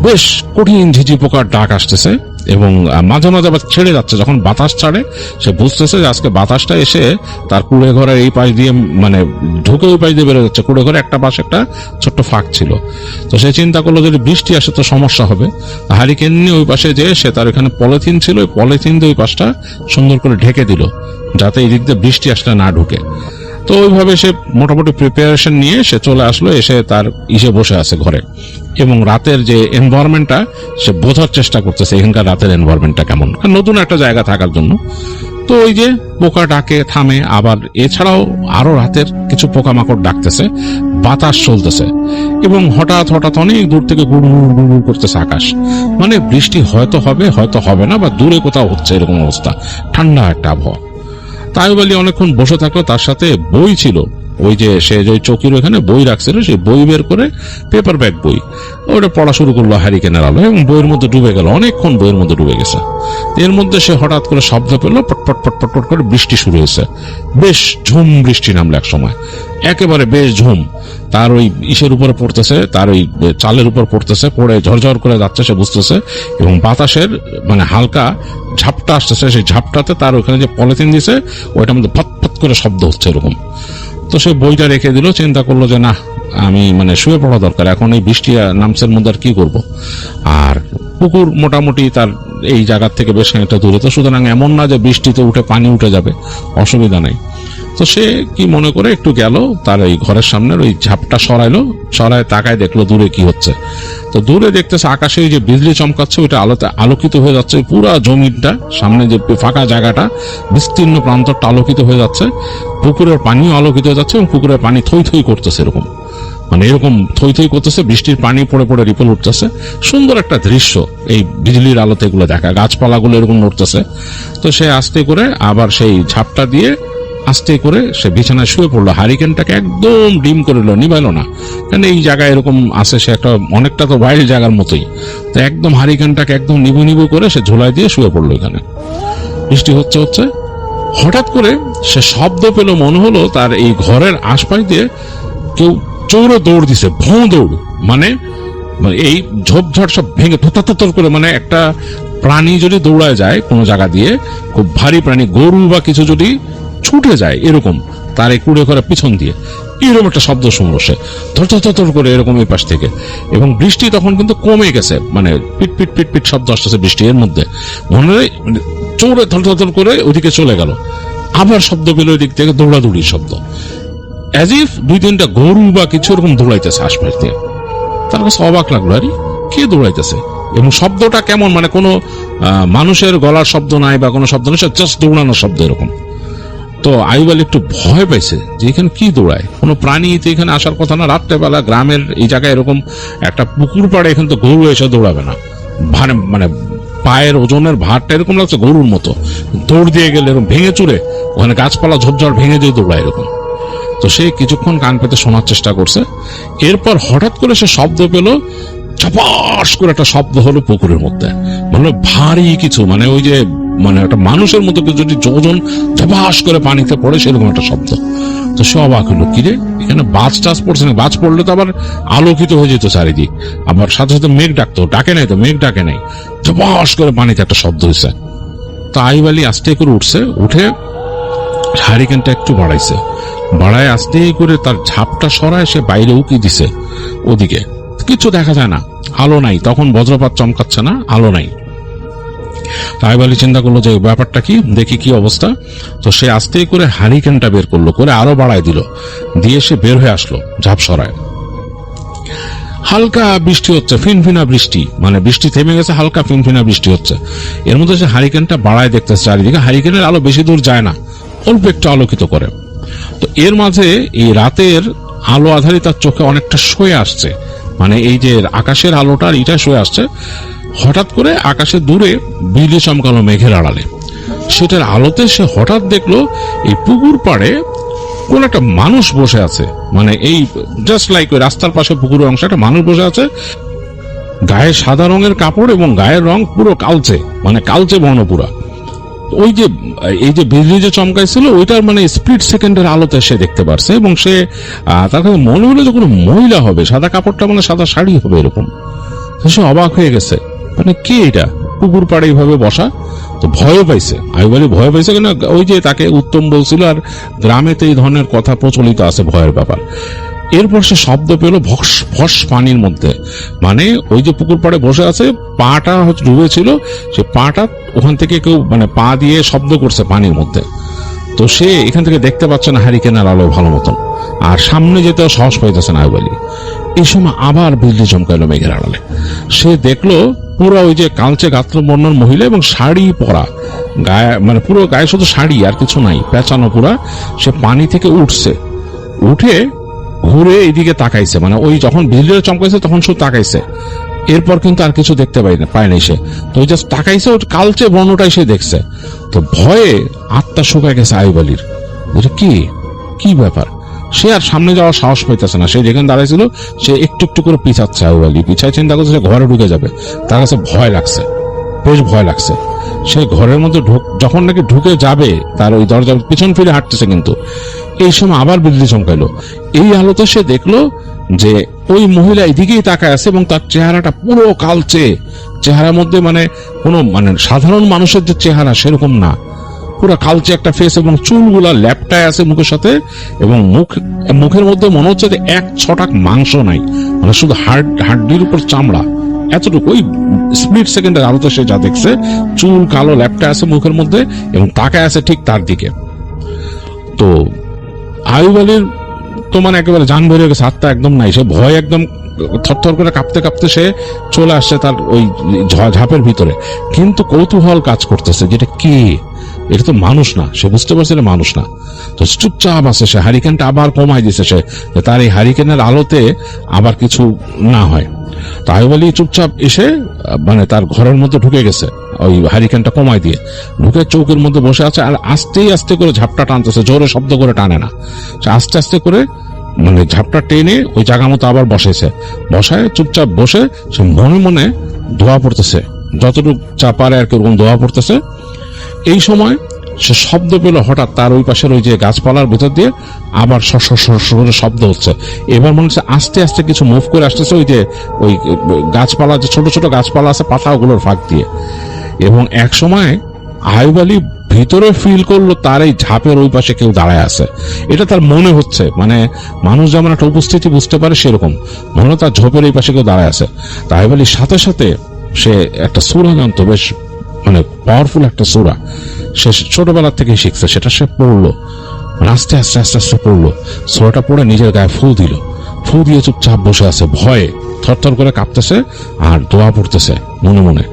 বেশ কঠিন ঝিঝি পোকার ডাক আসতেছে এবং মাঝে মাঝে আবার ছেড়ে যাচ্ছে। যখন বাতাস ছাড়ে সে বুঝতেছে যে আজকে বাতাসটা এসে তার কুড়ে ঘরের এই পাশ দিয়ে মানে ঢুকে ওই পাশ দিয়ে বেরো যাচ্ছে। কুড়ে ঘরে একটা পাশে একটা ছোট্ট ফাঁক ছিল, তো সে চিন্তা করলো যদি বৃষ্টি আসে তো সমস্যা হবে। হারিকেন নিয়ে ওই পাশে যে সে তার এখানে পলিথিন ছিল, ওই পলিথিন দিয়ে ওই পাশটা সুন্দর করে ঢেকে দিল, যাতে এই দিক দিয়ে বৃষ্টি আসলে না ঢুকে। তো ওইভাবে সে মোটামুটি প্রিপারেশন নিয়ে সে চলে আসলো, এসে তার ইসে বসে আছে ঘরে, এবং রাতের যে এনভায়রনমেন্টটা সে বোঝার চেষ্টা করতেছে এখানকার রাতের এনভায়রনমেন্টটা কেমন, নতুন একটা জায়গা থাকার জন্য। তো ওই যে পোকা ডাকে থামে, আবার এছাড়াও আরো রাতের কিছু পোকামাকড় ডাকতেছে, বাতাস চলতেছে, এবং হঠাৎ হঠাৎ অনেক দূর থেকে গুড় গুড় গুড় করতেছে আকাশ, মানে বৃষ্টি হয়তো হবে হয়তো হবে না, বা দূরে কোথাও হচ্ছে এরকম অবস্থা, ঠান্ডা একটা আবহাওয়া। আইয়ুব আলী অনেকক্ষণ বসে থাকলো, তার সাথে বই ছিল, ওই যে সে যে চৌকির ওখানে বই রাখছিল সেই বই বের করে, পেপার ব্যাগ বই, ওটা পড়া শুরু করলো হারিকেনের আলো, এবং বইয়ের মধ্যে ডুবে গেল, অনেকক্ষণ বইয়ের মধ্যে ডুবে গেছে। এর মধ্যে সে হঠাৎ করে শব্দ পেলো, পটপট পটপট পট করে বৃষ্টি শুরু হয়েছে, বেশ ঝুম বৃষ্টি নামলো এক সময়, একেবারে বেশ ঝুম। তার ওই ইসের উপরে পড়তেছে, তার ওই চালের উপর পড়তেছে, পড়ে ঝরঝর করে যাচ্ছে সে বুঝতেছে, এবং বাতাসের মানে হালকা ঝাপটা আসতেছে, সেই ঝাপটাতে তার ওখানে যে পলিথিন দিছে ওইটার মধ্যে ফট ফট করে শব্দ হচ্ছে এরকম। তো সে বইটা রেখে দিল, চিন্তা করলো যে না, আমি মানে শুয়ে পড়া দরকার, এখন এই বৃষ্টি নামসের মধ্যে আর কি করবো। আর পুকুর মোটামুটি তার এই জায়গার থেকে বেশ খানিকটা দূরে, তো সুতরাং এমন না যে বৃষ্টিতে উঠে পানি উঠে যাবে, অসুবিধা নেই। তো সে কি মনে করে একটু গেল তার এই ঘরের সামনের ওই ঝাপটা সরাইলো, সরায় তাকায় দেখলো দূরে কি হচ্ছে। তো দূরে দেখতেছে আকাশে যে বিজলি চমকাচ্ছে, ওইটা আলোতে আলোকিত হয়ে যাচ্ছে, পুরা জমিটা সামনে যে ফাঁকা জায়গাটা বিস্তীর্ণ প্রান্তরটা আলোকিত হয়ে যাচ্ছে, পুকুরের পানিও আলোকিত হয়ে যাচ্ছে, এবং পুকুরের পানি থই থই করতেছে এরকম, মানে এরকম থই থই করতেছে, বৃষ্টির পানি পড়ে পড়ে রিপল উঠতেছে, সুন্দর একটা দৃশ্য এই বিজলির আলোতে এগুলো দেখা, গাছপালাগুলো এরকম নড়তেছে। তো সে আস্তে করে আবার সেই ঝাপটা দিয়ে আস্তে করে সে বিছানায় শুয়ে পড়লো, হারিকেনটাকে একদম ডিম করলো, নিভাইলো না, কারণ এই জায়গায় এরকম আছে, সে একটা অনেকটা তো ওয়াইল্ড জায়গার মতোই, তো একদম হারিকেনটাকে একদম নিবু নিবু করে সে ঝোলাই দিয়ে শুয়ে পড়লো। এখানে বৃষ্টি হচ্ছে হচ্ছে, হঠাৎ করে সে শব্দ পেল, মনে হলো তার এই ঘরের আশপাশ দিয়ে কেউ চৌড়ে দৌড় দিছে, ভোঁ দৌড়, মানে এই ঝোপঝাড় সব ভেঙে থর করে, মানে একটা প্রাণী যদি দৌড়ায় যায় কোনো জায়গা দিয়ে, খুব ভারী প্রাণী, গরু বা কিছু যদি ছুটে যায় এরকম তার এই কুড়ে করে পিছন দিয়ে, এরকম একটা শব্দ শুনলো সে, থর করে এরকম এই পাশ থেকে। এবং বৃষ্টি তখন কিন্তু কমে গেছে, মানে পিট পিট পিট পিট শব্দ আসতেছে বৃষ্টি, এর মধ্যে মনে হয় চৌড়ে থর করে ওইদিকে চলে গেল। আবার শব্দ পেল ওই দিক থেকে দৌড়াদৌড়ির শব্দ, অ্যাজ ইফ 2-3টা গরু বা কিছু এরকম দৌড়াইতেছে আশপাশ দিয়ে। তার কাছে অবাক লাগলো, আরে কে দৌড়াইতেছে, এবং শব্দটা কেমন, মানে কোনো মানুষের গলার শব্দ নাই বা কোনো শব্দ নেই, জাস্ট দৌড়ানোর শব্দ এরকম। তো আইয়ুব আলী একটু ভয় পাইছে যে এখানে কি দৌড়ায়, কোনো প্রাণী তো এখানে আসার কথা না, রাত্রেবেলা গ্রামের এই জায়গায় এরকম একটা পুকুর পাড়ে এখানে তো গরু এসে দৌড়াবে না, মানে পায়ের ওজনের ভারটা এরকম লাগছে গরুর মতো, দৌড় দিয়ে গেলে এরকম ভেঙে চুরে ওখানে গাছপালা ঝোপঝাড় ভেঙে দিয়ে দৌড়ায় এরকম। তো সে কিছুক্ষণ কান পেতে শোনার চেষ্টা করছে, এরপর হঠাৎ করে সে শব্দ পেল, ছপাস করে একটা শব্দ হলো পুকুরের মধ্যে, মানে ভারী কিছু, মানে ওই যে মানে একটা মানুষের মতো যদি যোজন ছপাস করে পানিতে পড়ে সেরকম একটা শব্দ। তো সে অবাক হলো, কিরে এখানে বাজ টাজ পড়ছে না, বাজ পড়লে তো আবার আলোকিত হয়ে যেত চারিদিক, আবার সাথে সাথে মেঘ ডাকতো, ডাকে নাই তো, মেঘ ডাকে নাই, ছপাস করে পানিতে একটা শব্দ হয়েছে। তো আইয়ুব আলী আস্তে করে উঠছে, উঠে হারিকেনটা একটু বাড়ায় আস্তে করে তার ঝাপটা সরায় সে বাইরে উকি দিছে, ওদিকে কিছু দেখা যায় না, আলো নাই, তখন বজ্রপাত চমকাচ্ছে না, আলো নাই। আইয়ুব আলী চিন্তা করলো যে ব্যাপারটা কি, দেখি কি অবস্থা। তো সে আস্তে করে হারিকেনটা বের করলো, করে আরো বাড়ায় দিল, দিয়ে সে বের হয়ে আসলো ঝাপ সরায়। হালকা বৃষ্টি হচ্ছে, ফিনফিনা বৃষ্টি, মানে বৃষ্টি থেমে গেছে, হালকা ফিনফিনা বৃষ্টি হচ্ছে। এর মধ্যে সে হারিকেনটা বাড়ায় দেখতেছে চারিদিকে, হারিকেনের আলো বেশি দূর যায় না, অল্প একটু আলোকিত করে। তো এর মাঝে এই রাতের আলো আধারী তার চোখে অনেকটা সয়ে আসছে, মানে এই যে আকাশের আলোটা এটা সয়ে আসছে। হঠাৎ করে আকাশে দূরে বিজলি চমকালো মেঘের আড়ালে, সেটার আলোতে সে হঠাৎ দেখলো এই পুকুর পাড়ে কোন একটা মানুষ বসে আছে, মানে এই জাস্ট লাইক ওই রাস্তার পাশে পুকুরের অংশে একটা মানুষ বসে আছে, গায়ে সাদা রঙের কাপড় এবং গায়ের রং পুরো কালচে, মানে কালচে বর্ণ পুরা। ওই যে এই যে বিজলি যে চমকাইছিল ওইটার মানে স্প্লিট সেকেন্ডের আলোতে সে দেখতে পারছে, এবং সে তার কাছে মনে হলো যে কোনো মহিলা হবে, সাদা কাপড়টা মানে সাদা শাড়ি হবে এরকম। সে অবাক হয়ে গেছে, মানে কে এটা পুকুর পাড়ে এইভাবে বসা। তো ভয় পাইছে, আইয়ুব আলী ভয় পাইছে, কেন ওই যে তাকে উত্তম বলছিল, আর গ্রামেতে এই ধরনের কথা প্রচলিত আছে ভয়ের ব্যাপার। এরপর সে শব্দ পেল ভস ভস পানির মধ্যে, মানে ওই যে পুকুর পাড়ে বসে আছে, পাটা হচ্ছে ডুবেছিল, সে পাটা ওখান থেকে কেউ মানে পা দিয়ে শব্দ করছে পানির মধ্যে। তো সে এখান থেকে দেখতে পাচ্ছে না হারিকেনের আলো ভালো মতন, আর সামনে যেতেও সাহস পাইতেছে না আইয়ুব আলী। এই সময় আবার বিজলি চমকাইলো মেঘের আড়ালে, সে দেখলো পুরো ওই যে কালচে গাত্র বর্ণের মহিলা, এবং শাড়ি পরা, গায়ে মানে পুরো গায়ে শুধু শাড়ি আর কিছু নাই, পেঁচানো পুরা। সে পানি থেকে উঠছে, উঠে ঘুরে এইদিকে তাকাইছে, মানে ওই যখন বিজলিটা চমকাইছে তখন শুধু তাকাইছে, এরপর কিন্তু আর কিছু দেখতে পায় নাই সে। তো ওই জাস্ট তাকাইছে, ওই কালচে বর্ণটাই সে দেখছে। তো ভয়ে আত্মা শুকায় গেছে আইয়ুব আলীর, এটা কি ব্যাপার। সে আর সামনে যাওয়ার সাহস পাইতেছে না, সে যেখানে দাঁড়াইছিল সে একটু একটু করে পিছাচ্ছে। আইয়ুব আলী পিছায়, চিন্তা করছে সে ঘরে ঢুকে যাবে, তার কাছে ভয় লাগছে, বেশ ভয় লাগছে। সে ঘরের মধ্যে যখন নাকি ঢুকে যাবে, তার ওই দরজা পিছন ফিরে হাঁটতেছে, কিন্তু এই সময় আবার বিজলি চমকাইলো। এই আলোতে সে দেখলো যে ওই মহিলা এদিকেই তাকায় আছে, এবং তার চেহারাটা পুরো কালচে, চেহারার মধ্যে মানে কোনো মানে সাধারণ মানুষের যে চেহারা সেরকম না, পুরো কালচে একটা ফেস, এবং চুলগুলা ল্যাপটায় আছে মুখের সাথে, এবং মুখের মধ্যে মনে হচ্ছে যে 1 ছটাক মাংস নাই, মানে শুধু হাড্ডির উপর চামড়া, এতটুকু। ওই স্প্লিট সেকেন্ডের আলোতে সে যা দেখছে, চুল কালো, ল্যাপটা আছে মুখের মধ্যে, এবং তাকায় আছে ঠিক তার দিকে। তো আইয়ুব আলীর তো মানে একেবারে জান বেরিয়ে গেছে, আত্মা একদম নাই, সে ভয় একদম থরথর করে কাঁপতে কাঁপতে সে চলে আসছে তার ওই ঝাপের ভিতরে। কিন্তু কৌতূহল কাজ করতেছে, যেটা কে, এটা তো মানুষ না, সে বুঝতে পারছে এটা মানুষ না। তো চুপচাপ আছে সে, হারিকেনটা আবার কমাই দিছে সে, তার এই হারিকেনের আলোতে আবার কিছু না হয়। তো আইয়ুব আলী চুপচাপ এসে মানে তার ঘরের মধ্যে ঢুকে গেছে, ওই হারিকেনটা কমাই দিয়ে ঢুকে চৌকের মধ্যে বসে আছে, আর আস্তে আস্তে করে ঝাপটা টানতেছে, জোরে শব্দ করে টানে না, সে আস্তে আস্তে করে মানে ঝাপটা টেনে ওই জায়গা মতো আবার বসায় চুপচাপ বসে সে মনে মনে ধোয়া পড়তেছে, যতটুকু চা পারে আর কি ওরকম ধোয়া পড়তেছে। এই সময় সে শব্দ পেল, হঠাৎ তার ওই পাশের ওই যে গাছপালার ভিতর দিয়ে আবার করে শব্দ হচ্ছে। এবার মনে হচ্ছে আস্তে আস্তে কিছু মুভ করে আসতেছে ওই যে ওই গাছপালা, যে ছোট ছোট গাছপালা আছে পাতাগুলোর ফাঁক দিয়ে। এবং এক সময় আইয়ুব আলী ভিতরে ফিল করলো তার এই ঝাপের ওই পাশে কেউ দাঁড়ায় আছে। এটা তার মনে হচ্ছে, মানে মানুষ যেমন একটা উপস্থিতি বুঝতে পারে সেরকম মনে হয় তার ঝোপের এই পাশে কেউ দাঁড়ায় আছে। আইয়ুব আলীর সাথে সাথে সে একটা সূরা জানতো, বেশ মানে পাওয়ারফুল একটা সূরা, সে ছোটবেলা থেকে শিখছে, সেটা সে পড়লো, আস্তে আস্তে আস্তে আস্তে পড়লো। সূরাটা পড়ে নিজের গায়ে ফু দিল, ফু দিয়ে চুপচাপ বসে আছে, ভয়ে থরথর করে কাঁপতেছে আর দোয়া পড়তেছে মনে মনে।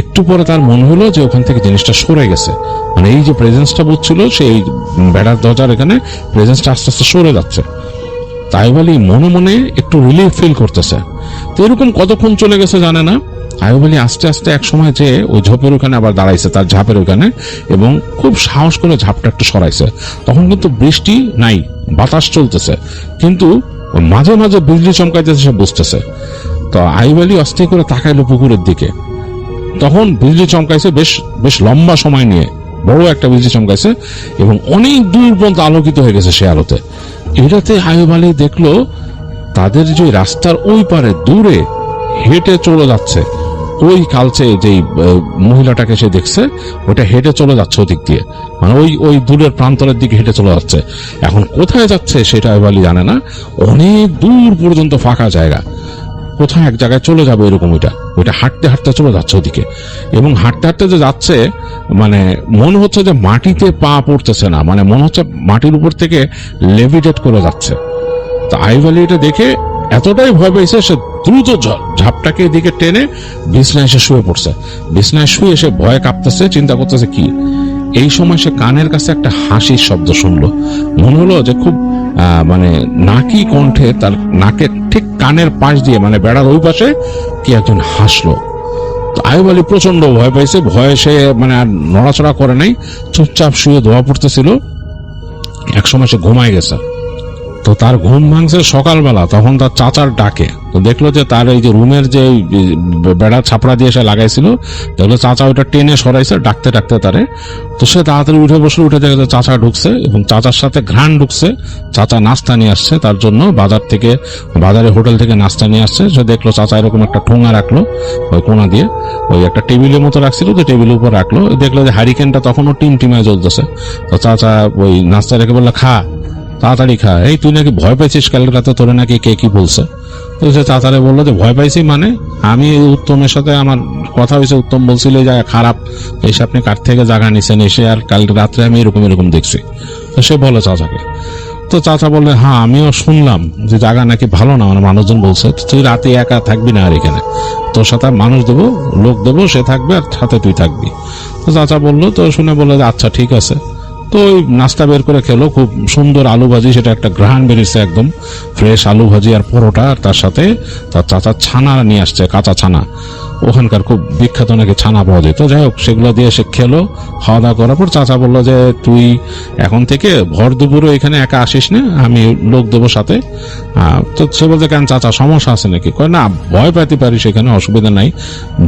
একটু পরে তার মনে হলো যে ওখান থেকে জিনিসটা সরে গেছে, মানে এই যে প্রেজেন্সটা বুঝছিল সেই বেড়ার দরজার এখানে প্রেজেন্সটা আস্তে আস্তে সরে যাচ্ছে। তাই বলি মনে মনে একটু রিলিফ ফিল করতেছে। তো এরকম কতক্ষণ চলে গেছে জানে না। আইয়ুব আলী আস্তে আস্তে এক সময় যে ওই ঝোপের ওখানে আবার দাঁড়াইছে, তার ঝাপের ওখানে, এবং খুব সাহস করে ঝাপটা একটু সরাইছে। তখন কিন্তু বৃষ্টি নাই, বাতাস চলতেছে, কিন্তু মাঝে মাঝে বিজলি চমকাইতেছে সে বুঝতেছে। তো আইয়ুব আলী অস্থির করে তাকাইলো পুকুরের দিকে, তখন বিজলি চমকাইছে বেশ বেশ লম্বা সময় নিয়ে, বড় একটা বিজলি চমকাইছে এবং অনেক দূর পর্যন্ত আলোকিত হয়ে গেছে সে আলোতে। এটাতে আইয়ুব আলী দেখলো তাদের যে রাস্তার ওই পারে দূরে হেঁটে চলে যাচ্ছে ওই কালচে যেই মহিলাটাকে সে দেখছে, ওটা হেঁটে চলে যাচ্ছে ওদিক দিয়ে, মানে ওই দূরের প্রান্তরের দিকে হেঁটে চলে যাচ্ছে। এখন কোথায় যাচ্ছে সেটা আইয়ুব আলী জানে না, অনেক দূর পর্যন্ত ফাঁকা জায়গা, কোথায় এক জায়গায় চলে যাবে এরকম। ওইটা হাঁটতে হাঁটতে চলে যাচ্ছে ওদিকে, এবং হাঁটতে হাঁটতে যে যাচ্ছে মানে মনে হচ্ছে যে মাটিতে পা পড়তেছে না, মানে মনে হচ্ছে মাটির উপর থেকে লেভিটেট করে যাচ্ছে। তো আইয়ুব আলী এটা দেখে এতটাই ভয় পেয়েছে, সে দ্রুত ঝাপটাকে এদিকে টেনে বিছনায় এসে শুয়ে পড়ছে। বিছনায় শুয়ে এসে ভয়ে কাঁপতেছে, চিন্তা করতেছে কি। এই সময় সে কানের কাছে একটা হাসির শব্দ শুনলো, মনে হলো যে খুব মানে নাকি কণ্ঠে, তার নাকের ঠিক কানের পাশ দিয়ে মানে বেড়ার ওই পাশে কি একজন হাসলো। তো আইয়ুব আলী প্রচন্ড ভয় পাইছে, ভয়ে সে মানে আর নড়াচড়া করে নাই, চুপচাপ শুয়ে দোয়া পড়তেছিল। এক সময় সে ঘুমায় গেছে। তো তার ঘুম ভাঙছে সকালবেলা, তখন তার চাচার ডাকে। তো দেখলো যে তার এই যে রুমের যে বেড়া ছাপড়া দিয়ে সে লাগাইছিল, দেখলো চাচা ওটা টেনে সরাইছে ডাকতে ডাকতে তারে। তো সে তাড়াতাড়ি উঠে বসলো, উঠে দেখে চাচা ঢুকছে এবং চাচার সাথে ঘ্রাণ ঢুকছে। চাচা নাস্তা নিয়ে আসছে তার জন্য, বাজারে হোটেল থেকে নাস্তা নিয়ে আসছে। সে দেখলো চাচা এরকম একটা ঠোঙা রাখলো ওই কোনা দিয়ে, ওই একটা টেবিলের মতো রাখছিল, তো টেবিলের উপর রাখলো। দেখলো যে হারিকেনটা তখনও টিমটিমায় জ্বলতেছে। তো চাচা ওই নাস্তা রেখে বললো, খা, তাড়াতাড়ি খা, এই তুই নাকি ভয় পাইছিস কালকে রাতে, তোরে নাকি কে কি বলছে। তো সে চাচারে বললো যে ভয় পাইছি মানে, আমি উত্তমের সাথে আমার কথা হয়েছে, উত্তম বলছিল যে খারাপ, এসে আপনি কার থেকে জায়গা নিছেন, এসে আর কালকে রাত্রে আমি এরকম দেখছি। তো সে বলে চাচাকে। তো চাচা বললে, হ্যাঁ আমিও শুনলাম যে জায়গা নাকি ভালো না, মানে মানুষজন বলছে, তুই রাতে একা থাকবি না আর এখানে, তোর সাথে মানুষ দেবো, লোক দেবো, সে থাকবে আর সাথে তুই থাকবি। তো চাচা বললো, তো শুনে বললো যে আচ্ছা ঠিক আছে। তো ওই নাস্তা বের করে খেলো, খুব সুন্দর আলু ভাজি, সেটা একটা ঘ্রাণ বেরিয়েছে, একদম ফ্রেশ আলু ভাজি আর পরোটা, আর তার সাথে তার চাচা ছানা নিয়ে আসছে, কাঁচা ছানা, ওখানকার খুব বিখ্যাত নাকি ছানা পাওয়া যায়। তো যাই হোক সেগুলো দিয়ে সে খেলো। খাওয়া দাওয়া করার পর চাচা বললো যে তুই এখন থেকে ভর দুপুরে এখানে একা আসিস না, আমি লোক দেবো সাথে। তো সে বলছে, কেন চাচা সমস্যা আছে নাকি? কয় না, ভয় পাইতে পারিস এখানে, অসুবিধা নাই,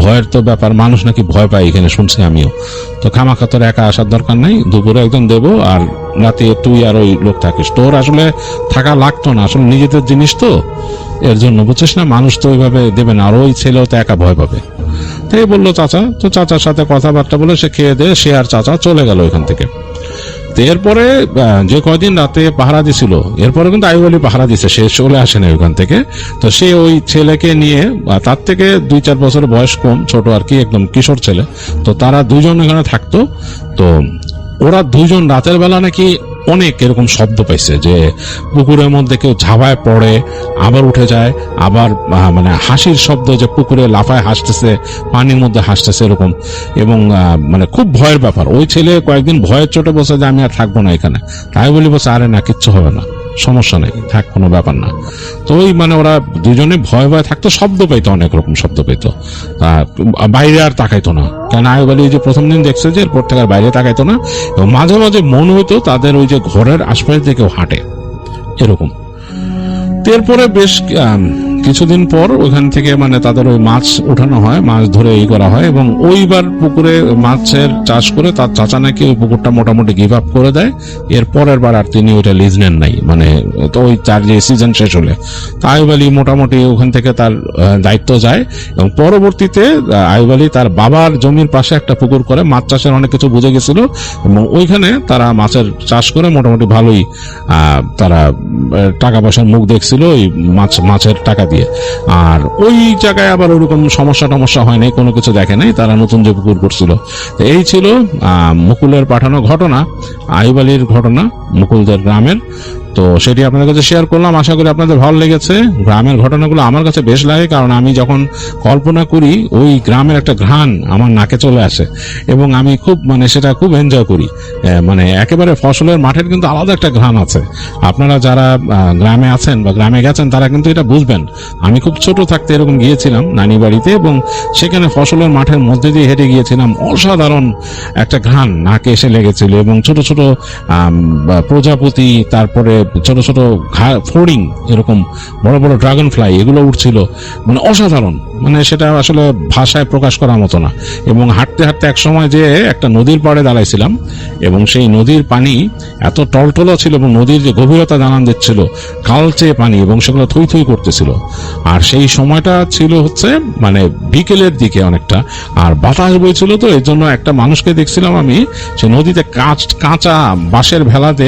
ভয়ের তো ব্যাপার, মানুষ নাকি ভয় পায় এখানে শুনছি আমিও। তো খামাখা তোর একা আসার দরকার নাই, দুপুরে একদম দেবো, আর রাতে তুই আর ওই লোক থাকিস। তোর আসলে থাকা লাগতো না, আসলে নিজেদের জিনিস তো, এর জন্য বুঝছিস না, মানুষ তো ওইভাবে দেবে না, আর ওই ছেলেও তো একা ভয় পাবে। তাই বললো চাচা। তো চাচার সাথে কথাবার্তা বলে সে খেয়ে দিয়ে সে আর চাচা চলে গেল ওইখান থেকে। তো এরপরে যে কয়দিন রাতে পাহারা দিছিল, এরপরে কিন্তু আইয়ুব আলী পাহারা দিছে, সে চলে আসে না ওইখান থেকে। তো সে ওই ছেলেকে নিয়ে, তার থেকে 2-4 বছর বয়স কম, ছোট আর কি, একদম কিশোর ছেলে, তো তারা দুজন এখানে থাকতো। তো ওরা দুজন রাতের বেলা নাকি অনেক এরকম শব্দ পাইছে যে পুকুরের মধ্যে কেউ ঝাঁপায় পড়ে, আবার উঠে যায়, আবার মানে হাসির শব্দ, যে পুকুরে লাফায় হাসতেছে, পানির মধ্যে হাসতেছে এরকম, এবং মানে খুব ভয়ের ব্যাপার। ওই ছেলে কয়েকদিন ভয়ের চোটে বসে যে আমি আর থাকবো না এখানে। তাই বলি বলছে, আরে না, কিচ্ছু হবে না। সমস্যা নেই, থাক, কোনো ব্যাপার না। তো ওই মানে ওরা দুজনে ভয় ভয় থাকতো, শব্দ পাইতো, অনেক রকম শব্দ পাইতো, বাইরে আর তাকাইতো না। কারণ আয়ুব আলী যে প্রথম দিন দেখছে যে এরপর থেকে আর বাইরে তাকাইতো না, এবং মাঝে মাঝে মনে হইতো তাদের ওই যে ঘরের আশপাশ থেকে কেউ হাঁটে, এরকম। এরপরে বেশ কিছুদিন পর ওইখান থেকে মানে তাদের ওই মাছ উঠানো হয়, মাছ ধরে এই করা হয়, এবং ওইবার পুকুরে মাছের চাষ করে তার চাচা নাকি ওই পুকুরটা মোটামুটি গিভ আপ করে দেয়। এর পরের বার আর তিনি ওইটা লিজ নেন নাই, মানে তো ওই তার যে সিজন শেষ হলে আয়ুব আলী মোটামুটি ওখান থেকে তার দায়িত্ব যায়। এবং পরবর্তীতে আয়ুব আলী তার বাবার জমির পাশে একটা পুকুর করে, মাছ চাষের অনেক কিছু বুঝে গেছিল, এবং ওইখানে তারা মাছের চাষ করে মোটামুটি ভালোই তারা টাকা পয়সার মুখ দেখছিল ওই মাছের টাকা দিয়ে। আর ওই জায়গায় আবার ওরকম সমস্যা হয় নাই, কোনো কিছু দেখে নাই, তারা নতুন যে পুকুর করছিল। এই ছিল মুকুলের পাঠানো ঘটনা, আয়ুব আলীর ঘটনা মুকুলদের গ্রামের। তো সেটি আপনাদের কাছে শেয়ার করলাম, আশা করি আপনাদের ভালো লেগেছে। গ্রামের ঘটনাগুলো আমার কাছে বেশ লাগে, কারণ আমি যখন কল্পনা করি ওই গ্রামের একটা ঘ্রাণ আমার নাকে চলে আসে, এবং আমি খুব মানে সেটা খুব এনজয় করি। মানে একেবারে ফসলের মাঠের কিন্তু আলাদা একটা ঘ্রাণ আছে। আপনারা যারা গ্রামে আছেন বা গ্রামে গেছেন তারা কিন্তু এটা বুঝবেন। আমি খুব ছোট থাকতে এরকম গিয়েছিলাম নানি বাড়িতে, এবং সেখানে ফসলের মাঠের মধ্যে দিয়ে হেঁটে গিয়েছিলাম, অসাধারণ একটা ঘ্রাণ নাকে এসে লেগেছিল, এবং ছোট ছোট প্রজাপতি, তারপরে ছোট ছোট ফড়িং, এরকম বড় বড় ড্রাগন ফ্লাই, এগুলো উঠছিল, মানে অসাধারণ, মানে সেটা আসলে ভাষায় প্রকাশ করার মতো না। এবং হাঁটতে হাঁটতে এক সময় যে একটা নদীর পাড়ে দাঁড়াইছিলাম, এবং সেই নদীর পানি এত টলটলা ছিল, এবং নদীর যে গভীরতা জানান দিচ্ছিল, কালচে পানি, এবং সেগুলো থই থই করতেছিল। আর সেই সময়টা ছিল হচ্ছে মানে বিকেলের দিকে অনেকটা, আর বাতাস বইছিল, তো এর জন্য একটা মানুষকে দেখছিলাম আমি, সে নদীতে কাঁচা বাঁশের ভেলাতে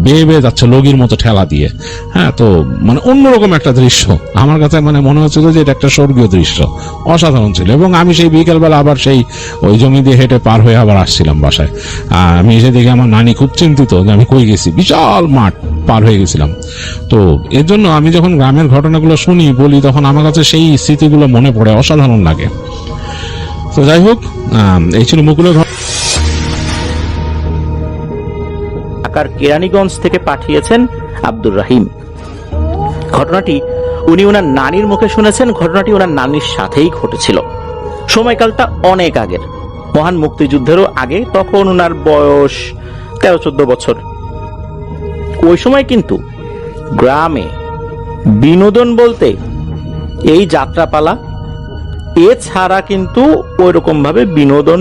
বেয়ে বেয়ে যাচ্ছে লগির মতো ঠেলা দিয়ে। হ্যাঁ, তো মানে অন্যরকম একটা দৃশ্য আমার কাছে মানে মনে হচ্ছিল যে এটা একটা স্বর্গীয় দৃশ্য, অসাধারণ ছিল। এবং আমি সেই বিকেলবেলা আবার সেই ওই জমি দিয়ে হেঁটে পার হয়ে আবার আসছিলাম বাসায়। আমি এসে দেখি আমার নানি খুব চিন্তিত যে আমি কই গেছি, বিশাল মাঠ পার হয়ে গেছিলাম। তো এর জন্য আমি যখন গ্রামের ঘটনাগুলো শুনি বলি, তখন আমার কাছে সেই স্মৃতিগুলো মনে পড়ে, অসাধারণ লাগে। তো যাই হোক, এই ছিল মুকুলের ঢাকার কেরানীগঞ্জ থেকে পাঠিয়েছেন আব্দুর রহিম। ঘটনাটি উনি ওনার নানির মুখে শুনেছেন। ঘটনাটি ওনার নানির সাথেই ঘটেছিল। সময়কালটা অনেক আগের, মহান মুক্তিযুদ্ধেরও আগে। তখন ওনার বয়স 13-14 বছর। ওই সময় কিন্তু গ্রামে বিনোদন বলতে এই যাত্রাপালা, এছাড়া কিন্তু ওইরকম ভাবে বিনোদন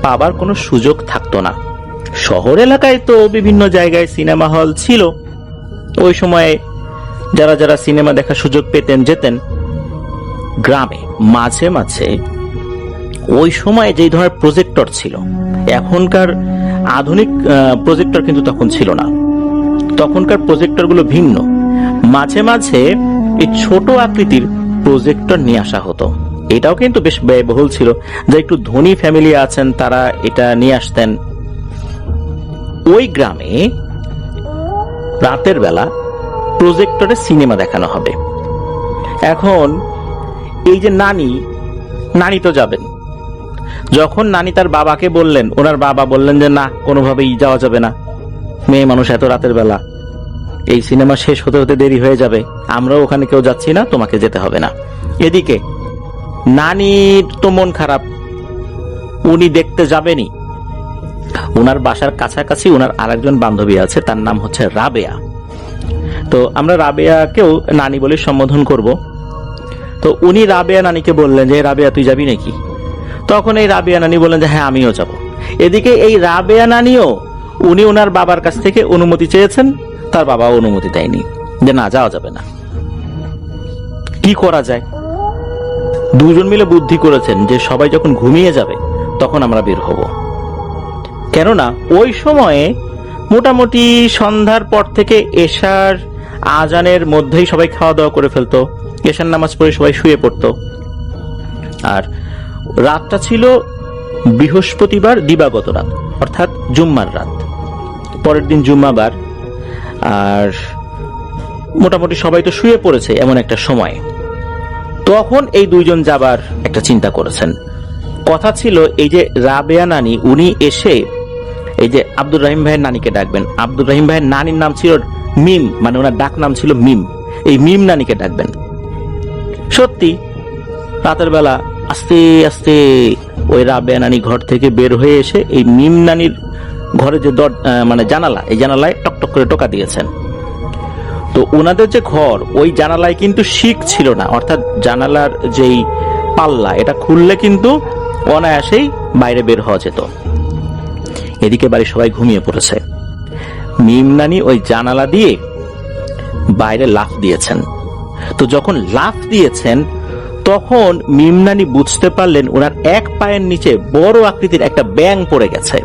পাবার কোনো সুযোগ থাকতো না। শহর এলাকায় তো বিভিন্ন জায়গায় সিনেমা হল ছিল। ওই সময়ে যারা যারা সিনেমা দেখার সুযোগ পেতেন যেতেন। গ্রামে মাঝে মাঝে ওই সময় যেই ধরনের প্রজেক্টর ছিল, এখনকার আধুনিক প্রজেক্টর কিন্তু তখন ছিল না। তখনকার প্রজেক্টরগুলো ভিন্ন। মাঝে মাঝে এই ছোট আকৃতির প্রজেক্টর নিয়ে আসা হতো। এটাও কিন্তু বেশ ব্যয়বহুল ছিল। যে একটু ধনী ফ্যামিলি আছেন তারা এটা নিয়ে আসতেন। ওই গ্রামে রাতের বেলা প্রজেক্টরে সিনেমা দেখানো হবে। এখন এই যে নানি তো যাবেন। যখন নানি তার বাবাকে বললেন, ওনার বাবা বললেন যে না, কোনোভাবেই যাওয়া যাবে না, মেয়ে মানুষ এত রাতের বেলা, এই সিনেমা শেষ হতে হতে দেরি হয়ে যাবে, আমরাও ওখানে কেউ যাচ্ছি না, তোমাকে যেতে হবে না। এদিকে নানির তো মন খারাপ, উনি দেখতে যাবেনই। ওনার বাসার কাছাকাছি ওনার আরেকজন বান্ধবী আছে, তার নাম হচ্ছে রাবেয়া। তো আমরা রাবেয়াকেও নানি বলে সম্বোধন করব। তো উনি রাবেয়া নানিকে বললেন যে রাবেয়া তুই যাবি নাকি? তখন এই রাবেয়া নানি বললেন যে হ্যাঁ আমিও যাব। এদিকে এই রাবেয়া নানিও উনি ওনার বাবার কাছ থেকে অনুমতি চেয়েছেন, তার বাবা অনুমতি দেয়নি, যে না যাওয়া যাবে না। কি করা যায়? দুজন মিলে বুদ্ধি করেছেন যে সবাই যখন ঘুমিয়ে যাবে তখন আমরা বের হব। কেননা ওই সময়ে মোটামুটি সন্ধ্যার পর থেকে এশার আজানের মধ্যেই সবাই খাওয়া দাওয়া করে ফেলতো, এশার নামাজ পড়ে সবাই শুয়ে পড়তো। আর রাতটা ছিল বৃহস্পতিবার দিবাগত রাত, অর্থাৎ জুম্মার রাত, পরের দিন জুম্মাবার। আর মোটামুটি সবাই তো শুয়ে পড়েছে এমন একটা সময়। তখন এই দুইজন যাবার একটা চিন্তা করেছেন। কথা ছিল এই যে রাবেয়া নানি উনি এসে এই যে আব্দুর রহিম ভাইয়ের নানিকে ডাকবেন, আব্দুর রহিম ভাইয়ের নানির নাম ছিল মিম, মানে ওনার ডাক নাম ছিল মিম, এই মিম নানিকে ডাকবেন। সত্যি রাতের বেলা আস্তে আস্তে ওই রাবেয়া নানি ঘর থেকে বের হয়ে এসে এই মিম নানির ঘরে যে মানে জানালা, এই জানালায় টকটক করে টোকা দিয়েছেন। তো ওনাদের যে ঘর, ওই জানালায় কিন্তু শিক ছিল না, অর্থাৎ জানালার যেই পাল্লা এটা খুললে কিন্তু অনায়াসেই বাইরে বের হওয়া যেত। এদিকে বাড়ির সবাই ঘুমিয়ে পড়েছে। মিম নানি ওই জানালা দিয়ে বাইরে লাফ দিয়েছেন। তো যখন লাফ দিয়েছেন তখন মিম নানি বুঝতে পারলেন ওনার এক পায়ের নিচে বড় আকৃতির একটা ব্যাঙ পড়ে গেছে।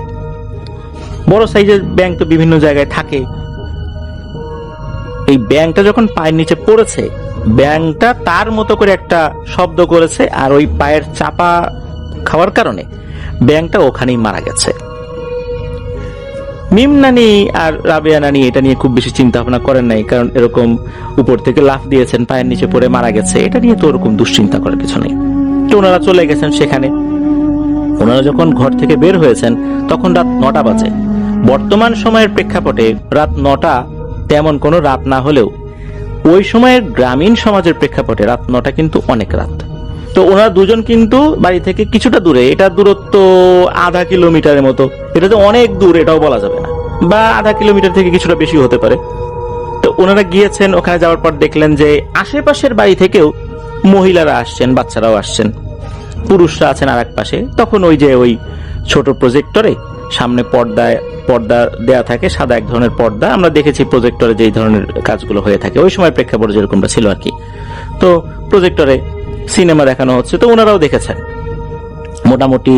বড় সাইজের ব্যাঙ তো বিভিন্ন জায়গায় থাকে। এই ব্যাঙটা যখন পায়ের নিচে পড়েছে, ব্যাঙটা তার মতো করে একটা শব্দ করেছে, আর ওই পায়ের চাপা খাওয়ার কারণে ব্যাঙটা ওখানেই মারা গেছে। মিম নানি আর রাবেয়া নানি এটা নিয়ে খুব বেশি চিন্তা ভাবনা করেন নাই, কারণ এরকম উপর থেকে লাফ দিয়েছেন, পায়ের নিচে পড়ে মারা গেছে, এটা নিয়ে তো ওরকম দুশ্চিন্তা করার কিছু নেই। তো ওনারা চলে গেছেন সেখানে। ওনারা যখন ঘর থেকে বের হয়েছেন তখন রাত 9টা বাজে। বর্তমান সময়ের প্রেক্ষাপটে রাত 9টা তেমন কোনো রাত না হলেও ওই সময়ের গ্রামীণ সমাজের প্রেক্ষাপটে রাত 9টা কিন্তু অনেক রাত। তো ওনারা দুজন কিন্তু বাড়ি থেকে কিছুটা দূরে, এটা দূরত্ব আধা কিলোমিটারের মতো, এটা তো অনেক দূর এটাও বলা যাবে না, বা আধা কিলোমিটার থেকে কিছুটা বেশি হতে পারে। তো ওনারা গিয়েছেন, ওখানে যাওয়ার পর দেখলেন যে আশেপাশের বাড়ি থেকেও মহিলারা আসছেন, বাচ্চারাও আসছেন, পুরুষরা আছেন আর এক পাশে। তখন ওই যে ওই ছোট প্রজেক্টরে সামনে পর্দা দেয়া থাকে, সাদা এক ধরনের পর্দা, আমরা দেখেছি প্রজেক্টরে যেই ধরনের কাজগুলো হয়ে থাকে ওই সময় প্রেক্ষাপটে যেরকমটা ছিল আর কি। তো প্রজেক্টরে সিনেমা দেখানো হচ্ছে, তো ওনারাও দেখেছেন। মোটামুটি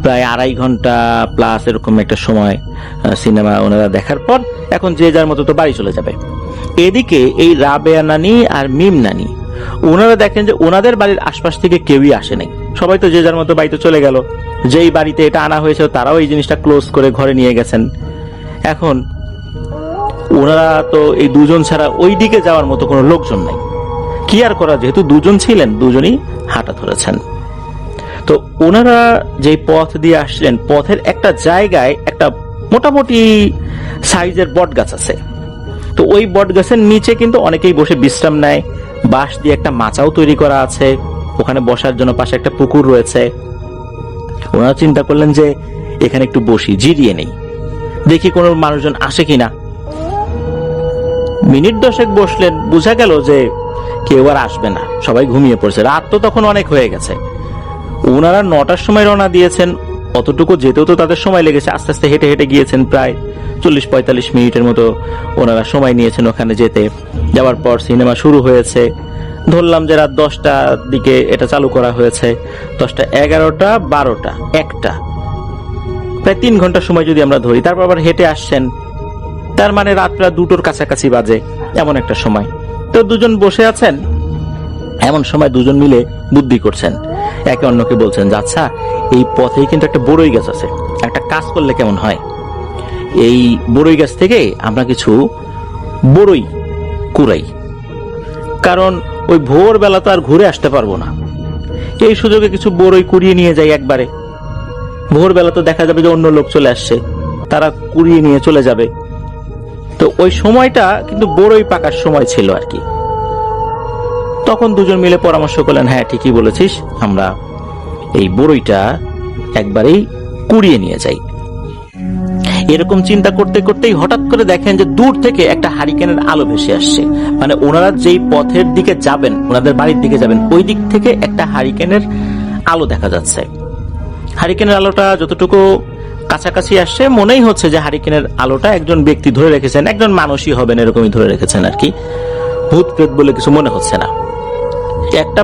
প্রায় 2.5 ঘন্টা প্লাস এরকম একটা সময় সিনেমা ওনারা দেখার পর এখন যে যার মতো তো বাড়ি চলে যাবে। এদিকে এই রাবেয়া নানি আর মিম নানি ওনারা দেখেন যে ওনাদের বাড়ির আশপাশ থেকে কেউই আসে নাই, সবাই তো যে যার মতো বাড়িতে চলে গেল। যেই বাড়িতে এটা আনা হয়েছে তারাও এই জিনিসটা ক্লোজ করে ঘরে নিয়ে গেছেন। এখন ওনারা তো এই দুজন ছাড়া ওই দিকে যাওয়ার মতো কোনো লোকজন নাই, কি আর করা, যেহেতু দুজন ছিলেন দুজনই হাঁটা ধরেছেন। তো ওনারা যে পথ দিয়ে আসলেন, পথের একটা জায়গায় একটা মোটামুটি সাইজের বট গাছ আছে। তো ওই বট গাছের নিচে কিন্তু অনেকেই বসে বিশ্রাম নেয়, বাঁশ দিয়ে একটা মাচাও তৈরি করা আছে, ওখানে বসার জন্য পাশে একটা পুকুর রয়েছে। ওনারা চিন্তা করলেন যে এখানে একটু বসি, জিরিয়ে নেই, দেখি কোনো মানুষজন আসে কিনা। মিনিট 10 বসলেন, বোঝা গেল যে কেউ আর আসবে না, সবাই ঘুমিয়ে পড়ছে, রাত তো তখন অনেক হয়ে গেছে। ওনারা 9টার সময় রওনা দিয়েছেন, অতটুকু যেতেও তো তাদের সময় লেগেছে, আস্তে আস্তে হেঁটে হেঁটে গিয়েছেন, প্রায় 40-45 মিনিটের মতো ওনারা সময় নিয়েছেন ওখানে যেতে। যাওয়ার পর সিনেমা শুরু হয়েছে, ধরলাম যে রাত 10টার দিকে এটা চালু করা হয়েছে, 10টা, 11টা, 12টা, 1টা, প্রায় 3 ঘন্টা সময় যদি আমরা ধরি। তারপর আবার হেঁটে আসছেন, তার মানে রাত প্রায় 2টোর কাছাকাছি বাজে, এমন একটা সময়। তো দুজন বসে আছেন, এমন সময় দুজন মিলে বুদ্ধি করছেন, একে অন্যকে বলছেন যে আচ্ছা, এই পথেই কিন্তু একটা বড়ই গাছ আছে, একটা কাজ করলে কেমন হয়, এই বড়ই গাছ থেকে আমরা কিছু বড়ই কুড়াই, কারণ ওই ভোরবেলা তো আর ঘুরে আসতে পারবো না, এই সুযোগে কিছু বড়ই কুড়িয়ে নিয়ে যাই একবারে। ভোরবেলা তো দেখা যাবে যে অন্য লোক চলে আসছে, তারা কুড়িয়ে নিয়ে চলে যাবে। তো ওই সময়টা কিন্তু বড়ই পাকার সময় ছিল আর কি। তখন দুজন মিলে পরামর্শ করলেন, হ্যাঁ ঠিকই বলেছিস, আমরা এই বড়ইটা একবারেই কুড়িয়ে নিয়ে যাই। এরকম চিন্তা করতে করতেই হঠাৎ করে দেখেন যে দূর থেকে একটা হারিকেনের আলো ভেসে আসছে, মানে ওনারা যেই পথের দিকে যাবেন, ওনাদের বাড়ির দিকে যাবেন, ওই দিক থেকে একটা হারিকেনের আলো দেখা যাচ্ছে। হারিকেনের আলোটা যতটুকু কাছাকাছি আসছে, মনেই হচ্ছে যে হারিকেনের আলোটা একজন ব্যক্তি ধরে রেখেছেন, একজন মানুষই হবেন এরকমই ধরে রেখেছেন আর কি, ভূত প্রেত বলে কিছু মনে হচ্ছে না। একটা